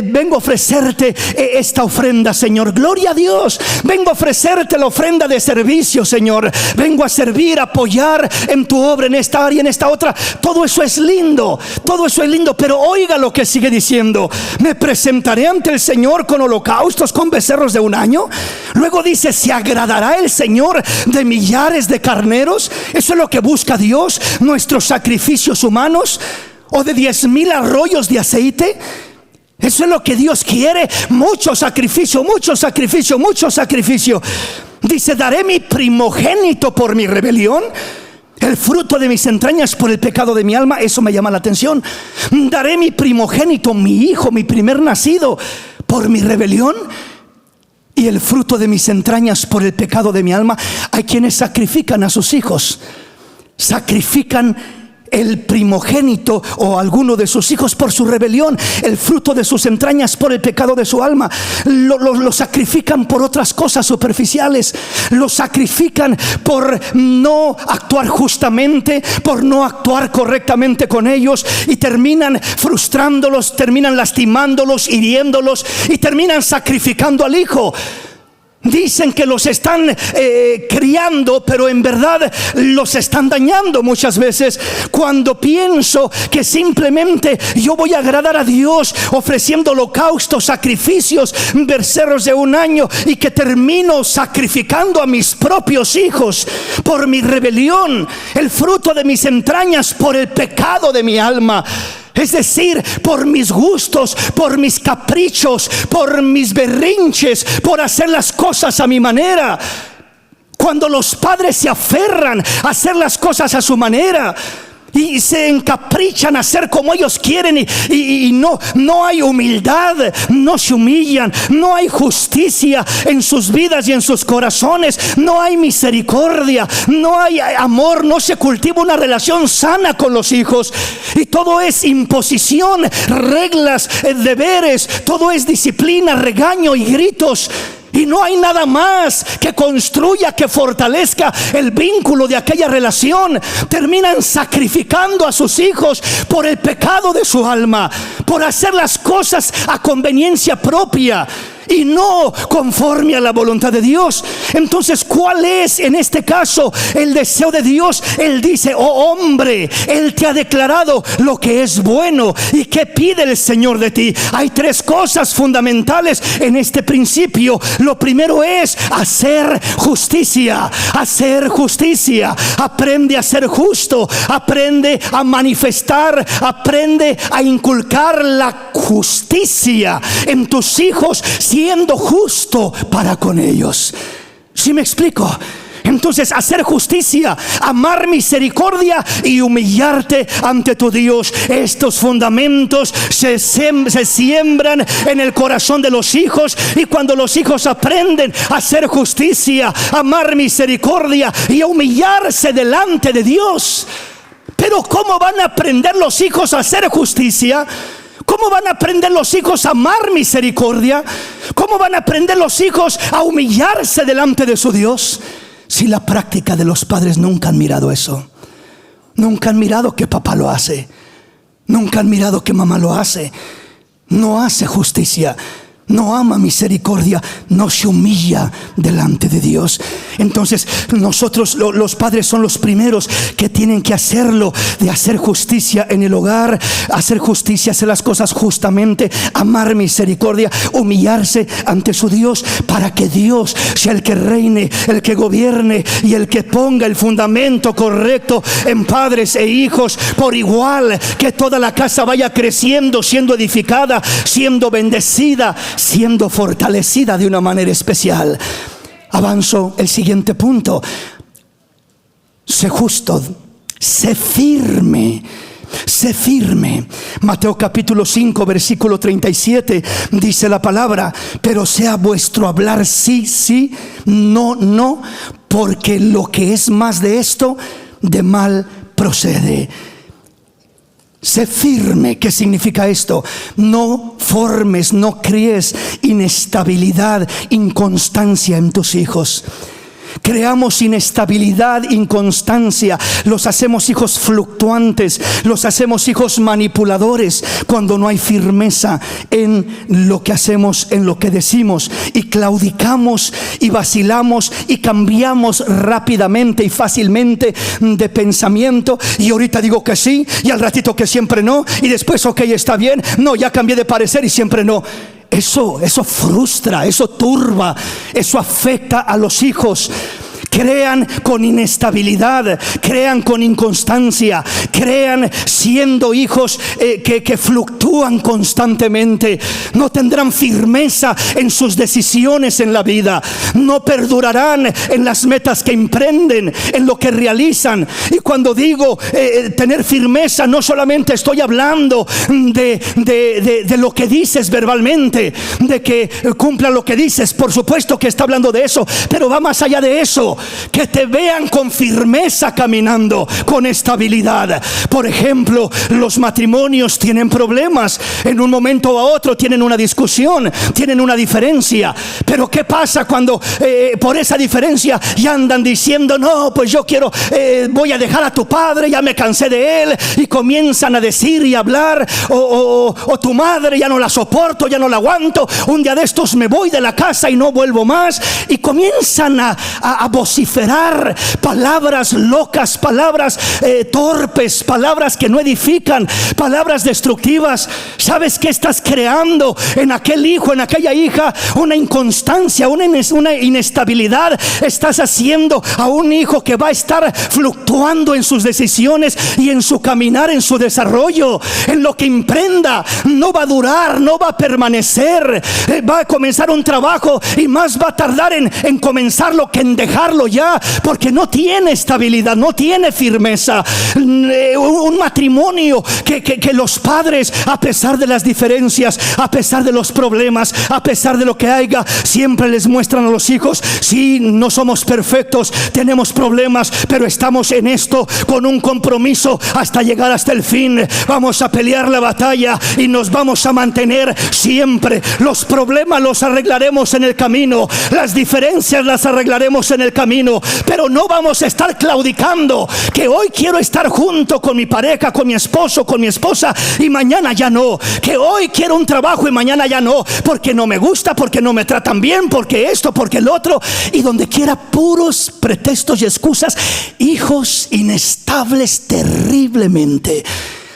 Vengo a ofrecerte esta ofrenda, Señor. Gloria a Dios. Vengo a ofrecerte la ofrenda de servicio, Señor. Vengo a servir, a apoyar en tu obra, en esta área, en esta otra. Todo todo eso es lindo, pero oiga lo que sigue diciendo: me presentaré ante el Señor con holocaustos, con becerros de un año. Luego dice: ¿se agradará el Señor de millares de carneros? Eso es lo que busca Dios, nuestros sacrificios humanos, o de 10,000 arroyos de aceite. Eso es lo que Dios quiere, mucho sacrificio, mucho sacrificio, mucho sacrificio. Dice: daré mi primogénito por mi rebelión, el fruto de mis entrañas por el pecado de mi alma. Eso me llama la atención. Daré mi primogénito, mi hijo, mi primer nacido, por mi rebelión, y el fruto de mis entrañas por el pecado de mi alma. Hay quienes sacrifican a sus hijos, sacrifican el primogénito o alguno de sus hijos por su rebelión, el fruto de sus entrañas por el pecado de su alma. Lo sacrifican por otras cosas superficiales, lo sacrifican por no actuar justamente, por no actuar correctamente con ellos, y terminan frustrándolos, terminan lastimándolos, hiriéndolos, y terminan sacrificando al hijo. Dicen que los están criando, pero en verdad los están dañando muchas veces. Cuando pienso que simplemente yo voy a agradar a Dios ofreciendo holocaustos, sacrificios, becerros de un año, y que termino sacrificando a mis propios hijos por mi rebelión, el fruto de mis entrañas por el pecado de mi alma. Es decir, por mis gustos, por mis caprichos, por mis berrinches, por hacer las cosas a mi manera. Cuando los padres se aferran a hacer las cosas a su manera y se encaprichan a hacer como ellos quieren, y no hay humildad, no se humillan, no hay justicia en sus vidas y en sus corazones, no hay misericordia, no hay amor, no se cultiva una relación sana con los hijos, y todo es imposición, reglas, deberes, todo es disciplina, regaño y gritos. Y no hay nada más que construya, que fortalezca el vínculo de aquella relación. Terminan sacrificando a sus hijos por el pecado de su alma, por hacer las cosas a conveniencia propia y no conforme a la voluntad de Dios. Entonces, ¿cuál es en este caso el deseo de Dios? Él dice: oh hombre, Él te ha declarado lo que es bueno. ¿Y qué pide el Señor de ti? Hay 3 cosas fundamentales en este principio. Lo primero es hacer justicia. Hacer justicia. Aprende a ser justo, aprende a manifestar, aprende a inculcar la justicia en tus hijos, siendo justo para con ellos. ¿Sí me explico? Entonces, hacer justicia, amar misericordia y humillarte ante tu Dios. Estos fundamentos se siembran en el corazón de los hijos, y cuando los hijos aprenden a hacer justicia, amar misericordia y a humillarse delante de Dios. Pero ¿cómo van a aprender los hijos a hacer justicia? ¿Cómo van a aprender los hijos a amar misericordia? ¿Cómo van a aprender los hijos a humillarse delante de su Dios? Si la práctica de los padres nunca han mirado eso. Nunca han mirado que papá lo hace. Nunca han mirado que mamá lo hace. No hace justicia, no ama misericordia, no se humilla delante de Dios. Entonces nosotros los padres son los primeros que tienen que hacerlo, de hacer justicia en el hogar, hacer justicia, hacer las cosas justamente, amar misericordia, humillarse ante su Dios, para que Dios sea el que reine, el que gobierne y el que ponga el fundamento correcto en padres e hijos por igual, que toda la casa vaya creciendo, siendo edificada, siendo bendecida, siendo fortalecida de una manera especial. Avanzo el siguiente punto: sé justo, sé firme. Sé firme. Mateo capítulo 5 versículo 37 dice la palabra: pero sea vuestro hablar sí, sí, no, no, porque lo que es más de esto, de mal procede. Sé firme. ¿Qué significa esto? No formes, no críes inestabilidad, inconstancia en tus hijos. Creamos inestabilidad, inconstancia, los hacemos hijos fluctuantes, los hacemos hijos manipuladores cuando no hay firmeza en lo que hacemos, en lo que decimos, y claudicamos y vacilamos y cambiamos rápidamente y fácilmente de pensamiento, y ahorita digo que sí y al ratito que siempre no, y después ok, está bien, no, ya cambié de parecer y siempre no. Eso frustra, eso turba, eso afecta a los hijos. Crean con inestabilidad, crean con inconstancia, crean siendo hijos que fluctúan constantemente. No tendrán firmeza en sus decisiones en la vida, no perdurarán en las metas que emprenden, en lo que realizan. Y cuando digo tener firmeza, no solamente estoy hablando de lo que dices verbalmente, de que cumpla lo que dices. Por supuesto que está hablando de eso, pero va más allá de eso. Que te vean con firmeza caminando, con estabilidad. Por ejemplo, los matrimonios tienen problemas. En un momento a otro tienen una discusión, tienen una diferencia. Pero ¿qué pasa cuando por esa diferencia ya andan diciendo, no, pues yo quiero, voy a dejar a tu padre, ya me cansé de él? Y comienzan a decir y hablar, o tu madre ya no la soporto, ya no la aguanto, un día de estos me voy de la casa y no vuelvo más. Y comienzan a vociferar palabras locas, palabras torpes, palabras que no edifican, palabras destructivas. ¿Sabes qué estás creando en aquel hijo, en aquella hija? Una inconstancia, una inestabilidad. Estás haciendo a un hijo que va a estar fluctuando en sus decisiones y en su caminar, en su desarrollo, en lo que emprenda. No va a durar, no va a permanecer. Va a comenzar un trabajo y más va a tardar en comenzarlo que en dejarlo ya, porque no tiene estabilidad, no tiene firmeza. Un matrimonio que los padres, a pesar de las diferencias, a pesar de los problemas, a pesar de lo que haya, siempre les muestran a los hijos: sí, no somos perfectos, tenemos problemas, pero estamos en esto con un compromiso hasta llegar hasta el fin. Vamos a pelear la batalla y nos vamos a mantener siempre. Los problemas los arreglaremos en el camino, las diferencias las arreglaremos en el camino, pero no vamos a estar claudicando, que hoy quiero estar junto con mi pareja, con mi esposo, con mi esposa, y mañana ya no. Que hoy quiero un trabajo y mañana ya no, porque no me gusta, porque no me tratan bien, porque esto, porque el otro. Y donde quiera puros pretextos y excusas. Hijos inestables terriblemente.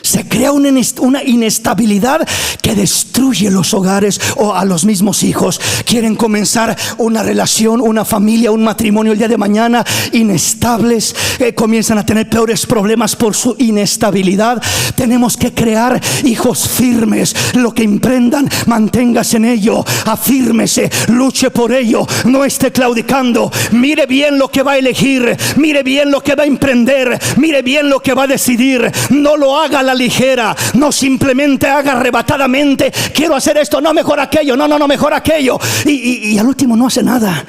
Se crea una inestabilidad que destruye los hogares o a los mismos hijos. Quieren comenzar una relación, una familia, un matrimonio el día de mañana, inestables, comienzan a tener peores problemas por su inestabilidad. Tenemos que crear hijos firmes. Lo que emprendan, manténgase en ello, afírmese, luche por ello, no esté claudicando. Mire bien lo que va a elegir, mire bien lo que va a emprender, mire bien lo que va a decidir. No lo haga a la ligera, no simplemente haga arrebatadamente: quiero hacer esto, no, mejor aquello, no, mejor aquello, y al último no hace nada.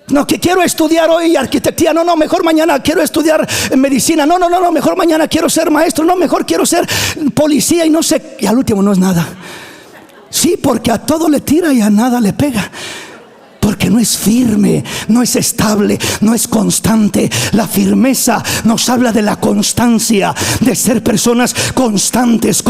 No, que quiero estudiar hoy arquitectura, no, mejor mañana quiero estudiar medicina, no, mejor mañana quiero ser maestro, no, mejor quiero ser policía, y no sé, y al último no es nada. Sí, porque a todo le tira y a nada le pega. Porque no es firme, no es estable, no es constante. La firmeza nos habla de la constancia, de ser personas constantes.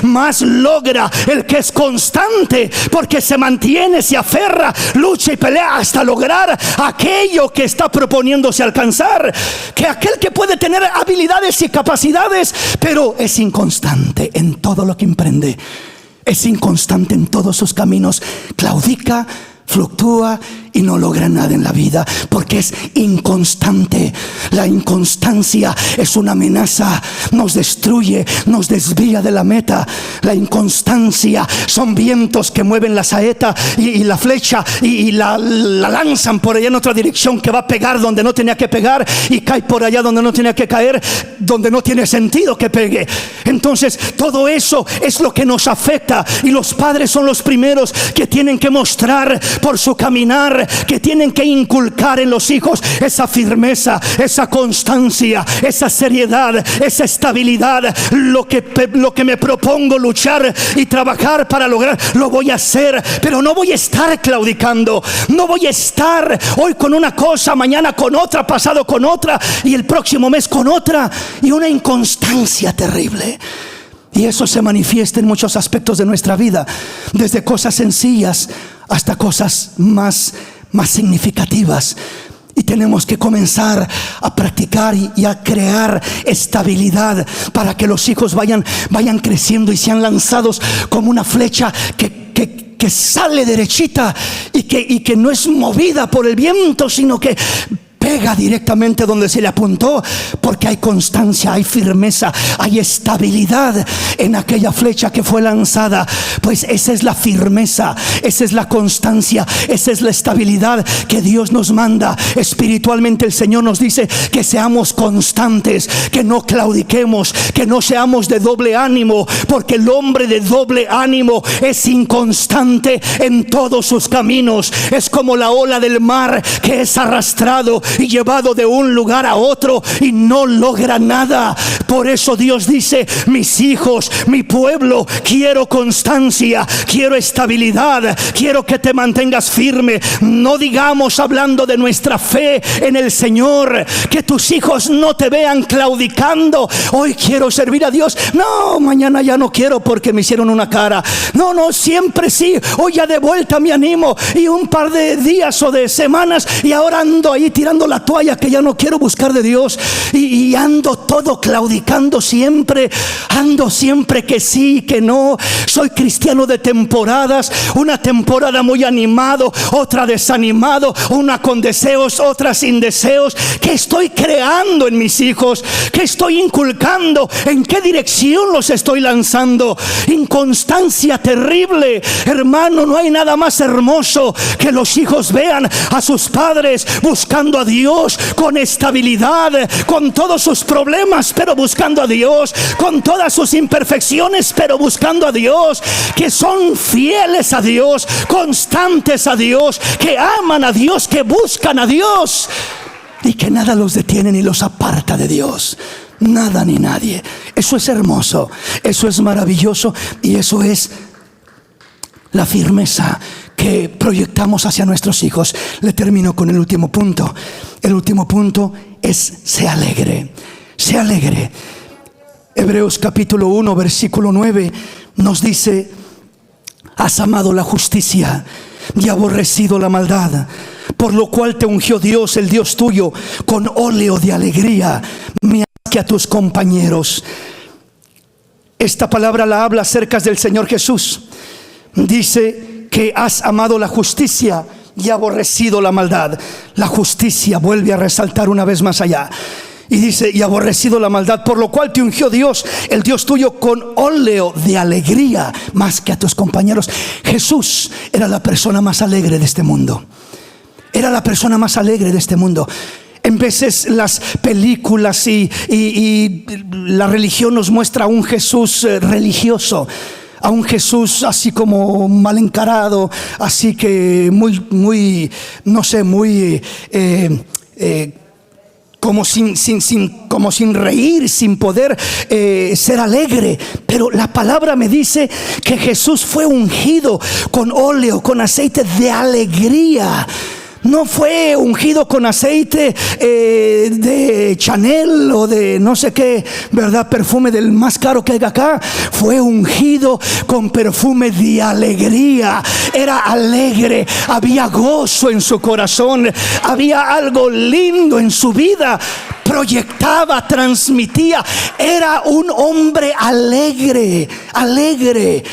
Más logra el que es constante, porque se mantiene, se aferra, lucha y pelea hasta lograr aquello que está proponiéndose alcanzar, que aquel que puede tener habilidades y capacidades, pero es inconstante en todo lo que emprende. Es inconstante en todos sus caminos, claudica, fluctúa y no logra nada en la vida, porque es inconstante. La inconstancia es una amenaza, nos destruye, nos desvía de la meta. La inconstancia son vientos que mueven la saeta y la flecha y la lanzan por allá en otra dirección, que va a pegar donde no tenía que pegar y cae por allá donde no tenía que caer, donde no tiene sentido que pegue. Entonces todo eso es lo que nos afecta, y los padres son los primeros que tienen que mostrar por su caminar familiar que tienen que inculcar en los hijos esa firmeza, esa constancia, esa seriedad, esa estabilidad. Lo que me propongo luchar y trabajar para lograr, lo voy a hacer, pero no voy a estar claudicando. No voy a estar hoy con una cosa, mañana con otra, pasado con otra y el próximo mes con otra, y una inconstancia terrible. Y eso se manifiesta en muchos aspectos de nuestra vida, desde cosas sencillas hasta cosas más significativas. Y tenemos que comenzar a practicar y a crear estabilidad para que los hijos vayan creciendo y sean lanzados como una flecha que sale derechita y que no es movida por el viento, sino que pega directamente donde se le apuntó, porque hay constancia, hay firmeza, hay estabilidad en aquella flecha que fue lanzada. Pues esa es la firmeza, esa es la constancia, esa es la estabilidad que Dios nos manda. Espiritualmente el Señor nos dice que seamos constantes, que no claudiquemos, que no seamos de doble ánimo, porque el hombre de doble ánimo es inconstante en todos sus caminos. Es como la ola del mar que es arrastrado y llevado de un lugar a otro y no logra nada. Por eso Dios dice: mis hijos, mi pueblo, quiero constancia, quiero estabilidad, quiero que te mantengas firme. No digamos, hablando de nuestra fe en el Señor, que tus hijos no te vean claudicando. Hoy quiero servir a Dios, no, mañana ya no quiero porque me hicieron una cara. No, siempre sí, hoy ya de vuelta me animo, y un par de días o de semanas y ahora ando ahí tirando la toalla, que ya no quiero buscar de Dios, y ando todo claudicando siempre, ando siempre que sí, que no. Soy cristiano de temporadas, una temporada muy animado, otra desanimado, una con deseos, otra sin deseos. ¿Qué estoy creando en mis hijos? ¿Qué estoy inculcando? ¿En qué dirección los estoy lanzando? Inconstancia terrible, hermano. No hay nada más hermoso que los hijos vean a sus padres buscando a Dios con estabilidad, con todos sus problemas, pero buscando a Dios, con todas sus imperfecciones, pero buscando a Dios, que son fieles a Dios, constantes a Dios, que aman a Dios, que buscan a Dios, y que nada los detiene ni los aparta de Dios. Nada ni nadie. Eso es hermoso, eso es maravilloso, y eso es la firmeza que proyectamos hacia nuestros hijos. Le termino con el último punto. El último punto es: sé alegre, sé alegre. Hebreos capítulo 1 versículo 9 nos dice: has amado la justicia y aborrecido la maldad, por lo cual te ungió Dios, el Dios tuyo, con óleo de alegría más que a tus compañeros. Esta palabra la habla acerca del Señor Jesús. Dice que has amado la justicia y aborrecido la maldad. La justicia vuelve a resaltar una vez más allá. Y dice: y aborrecido la maldad, por lo cual te ungió Dios, el Dios tuyo, con óleo de alegría más que a tus compañeros. Jesús era la persona más alegre de este mundo. Era la persona más alegre de este mundo. En veces las películas y la religión nos muestra a un Jesús religioso, a un Jesús así como mal encarado, así que muy no sé, muy como sin reír, sin poder ser alegre. Pero la palabra me dice que Jesús fue ungido con óleo, con aceite de alegría. No fue ungido con aceite de Chanel o de no sé qué, ¿verdad? Perfume del más caro que hay acá. Fue ungido con perfume de alegría. Era alegre, había gozo en su corazón, había algo lindo en su vida. Proyectaba, transmitía. Era un hombre alegre, alegre.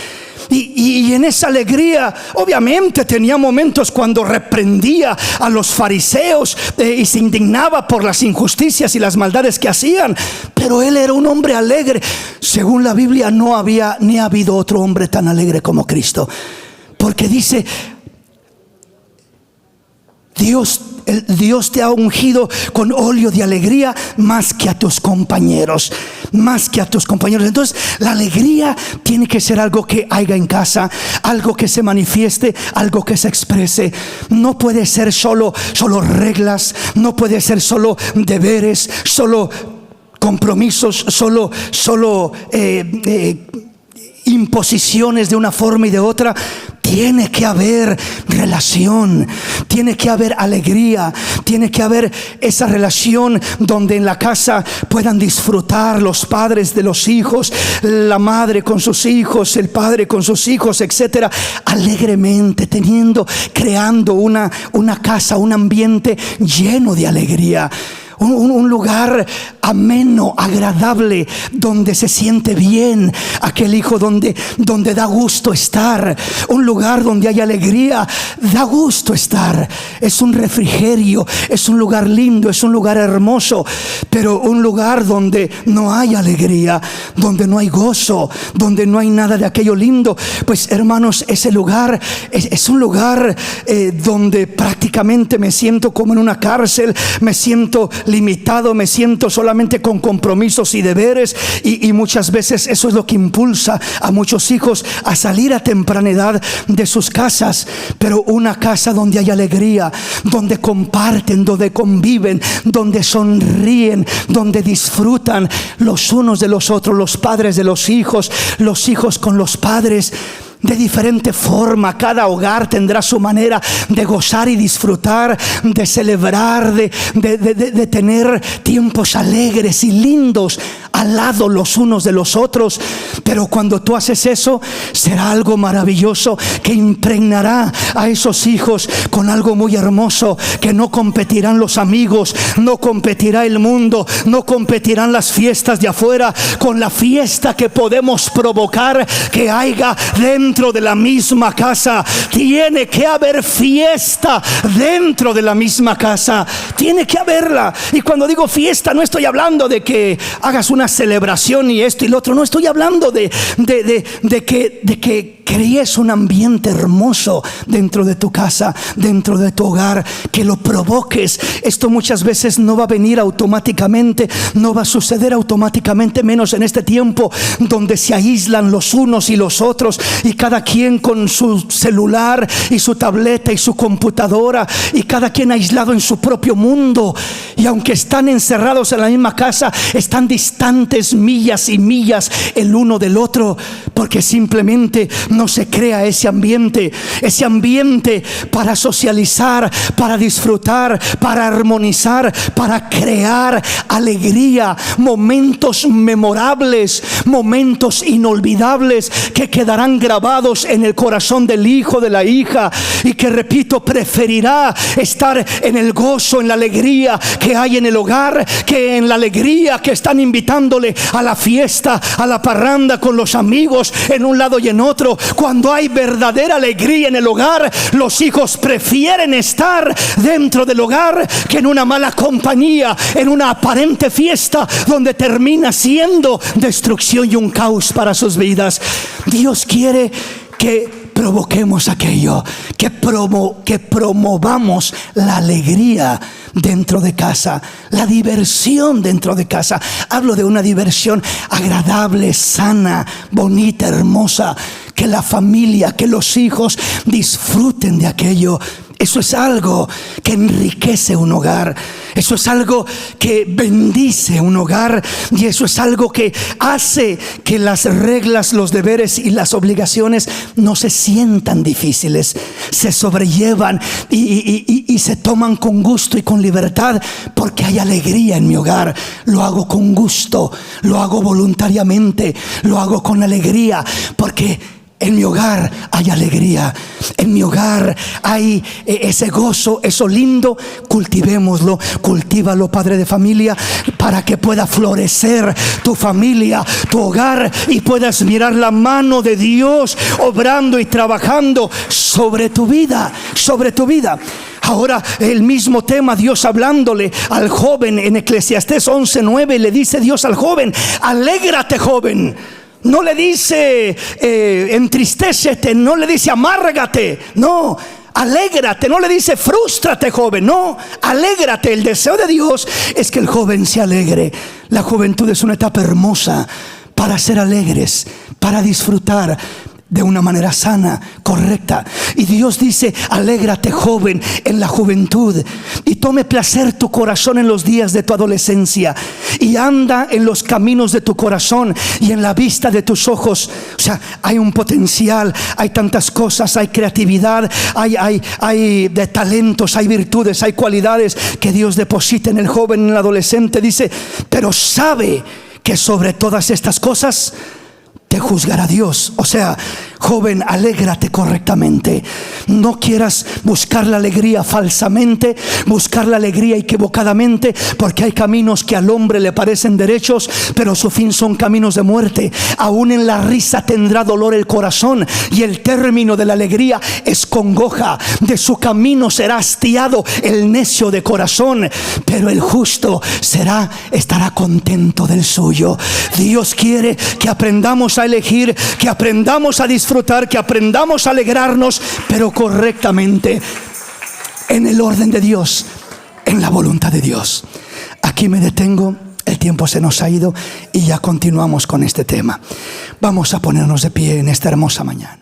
Y en esa alegría, obviamente, tenía momentos cuando reprendía a los fariseos y se indignaba por las injusticias y las maldades que hacían. Pero él era un hombre alegre. Según la Biblia, no había ni ha habido otro hombre tan alegre como Cristo. Porque dice: Dios te ha ungido con óleo de alegría más que a tus compañeros. más que a tus compañeros. Entonces la alegría tiene que ser algo que haya en casa, algo que se manifieste, algo que se exprese. No puede ser solo reglas, no puede ser solo deberes, solo compromisos, solo imposiciones de una forma y de otra. Tiene que haber relación, tiene que haber alegría, tiene que haber esa relación donde en la casa puedan disfrutar los padres de los hijos, la madre con sus hijos, el padre con sus hijos, etcétera, alegremente, creando una casa, un ambiente lleno de alegría. Un lugar ameno, agradable, donde se siente bien aquel hijo, donde da gusto estar. Un lugar donde hay alegría, da gusto estar. Es un refrigerio, es un lugar lindo, es un lugar hermoso. Pero un lugar donde no hay alegría, donde no hay gozo, donde no hay nada de aquello lindo, pues hermanos, ese lugar es un lugar donde prácticamente me siento como en una cárcel, me siento limitado, me siento solamente con compromisos y deberes, y muchas veces eso es lo que impulsa a muchos hijos a salir a temprana edad de sus casas. Pero una casa donde hay alegría, donde comparten, donde conviven, donde sonríen, donde disfrutan los unos de los otros, los padres de los hijos con los padres. De diferente forma, cada hogar tendrá su manera de gozar y disfrutar, de celebrar, de tener tiempos alegres y lindos al lado los unos de los otros. Pero cuando tú haces eso, será algo maravilloso que impregnará a esos hijos con algo muy hermoso, que no competirán los amigos, no competirá el mundo, no competirán las fiestas de afuera con la fiesta que podemos provocar que haya dentro de la misma casa. Tiene que haber fiesta dentro de la misma casa, tiene que haberla. Y cuando digo fiesta, no estoy hablando de que hagas una celebración y esto y lo otro. No estoy hablando de que crees un ambiente hermoso dentro de tu casa, dentro de tu hogar, que lo provoques. Esto muchas veces no va a venir automáticamente, no va a suceder automáticamente, menos en este tiempo donde se aíslan los unos y los otros, y cada quien con su celular y su tableta y su computadora, y cada quien aislado en su propio mundo. Y aunque están encerrados en la misma casa, están distantes millas y millas el uno del otro, porque simplemente no se crea ese ambiente para socializar, para disfrutar, para armonizar, para crear alegría, momentos memorables, momentos inolvidables que quedarán grabados en el corazón del hijo, de la hija, y que, repito, preferirá estar en el gozo, en la alegría que hay en el hogar, que en la alegría que están invitándole a la fiesta, a la parranda con los amigos en un lado y en otro. Cuando hay verdadera alegría en el hogar, los hijos prefieren estar dentro del hogar que en una mala compañía, en una aparente fiesta donde termina siendo destrucción y un caos para sus vidas. Dios quiere que provoquemos aquello, que promovamos la alegría dentro de casa, la diversión dentro de casa. Hablo de una diversión agradable, sana, bonita, hermosa, que la familia, que los hijos disfruten de aquello. Eso es algo que enriquece un hogar. Eso es algo que bendice un hogar. Y eso es algo que hace que las reglas, los deberes y las obligaciones no se sientan difíciles. Se sobrellevan y se toman con gusto y con libertad, porque hay alegría en mi hogar. Lo hago con gusto, lo hago voluntariamente, lo hago con alegría, porque en mi hogar hay alegría, en mi hogar hay ese gozo, eso lindo. Cultivémoslo, cultívalo, padre de familia, para que pueda florecer tu familia, tu hogar, y puedas mirar la mano de Dios obrando y trabajando sobre tu vida, sobre tu vida. Ahora el mismo tema, Dios hablándole al joven en Eclesiastés 11:9, le dice Dios al joven: alégrate, joven. No le dice entristécete, no le dice amárgate, no, alégrate. No le dice frústrate, joven, no, alégrate. El deseo de Dios es que el joven se alegre. La juventud es una etapa hermosa para ser alegres, para disfrutar de una manera sana, correcta. Y Dios dice: alégrate, joven, en la juventud, y tome placer tu corazón en los días de tu adolescencia, y anda en los caminos de tu corazón y en la vista de tus ojos. O sea, hay un potencial, hay tantas cosas, hay creatividad, hay de talentos, hay virtudes, hay cualidades que Dios deposita en el joven, en el adolescente. Dice: pero sabe que sobre todas estas cosas te juzgará Dios. O sea, joven, alégrate correctamente. No quieras buscar la alegría falsamente, buscar la alegría equivocadamente, porque hay caminos que al hombre le parecen derechos, pero su fin son caminos de muerte. Aún en la risa tendrá dolor el corazón, y el término de la alegría es congoja. De su camino será hastiado el necio de corazón, pero el justo estará contento del suyo. Dios quiere que aprendamos a elegir, que aprendamos a disfrutar, que aprendamos a alegrarnos, pero correctamente, en el orden de Dios, en la voluntad de Dios. Aquí me detengo, el tiempo se nos ha ido y ya continuamos con este tema. Vamos a ponernos de pie en esta hermosa mañana.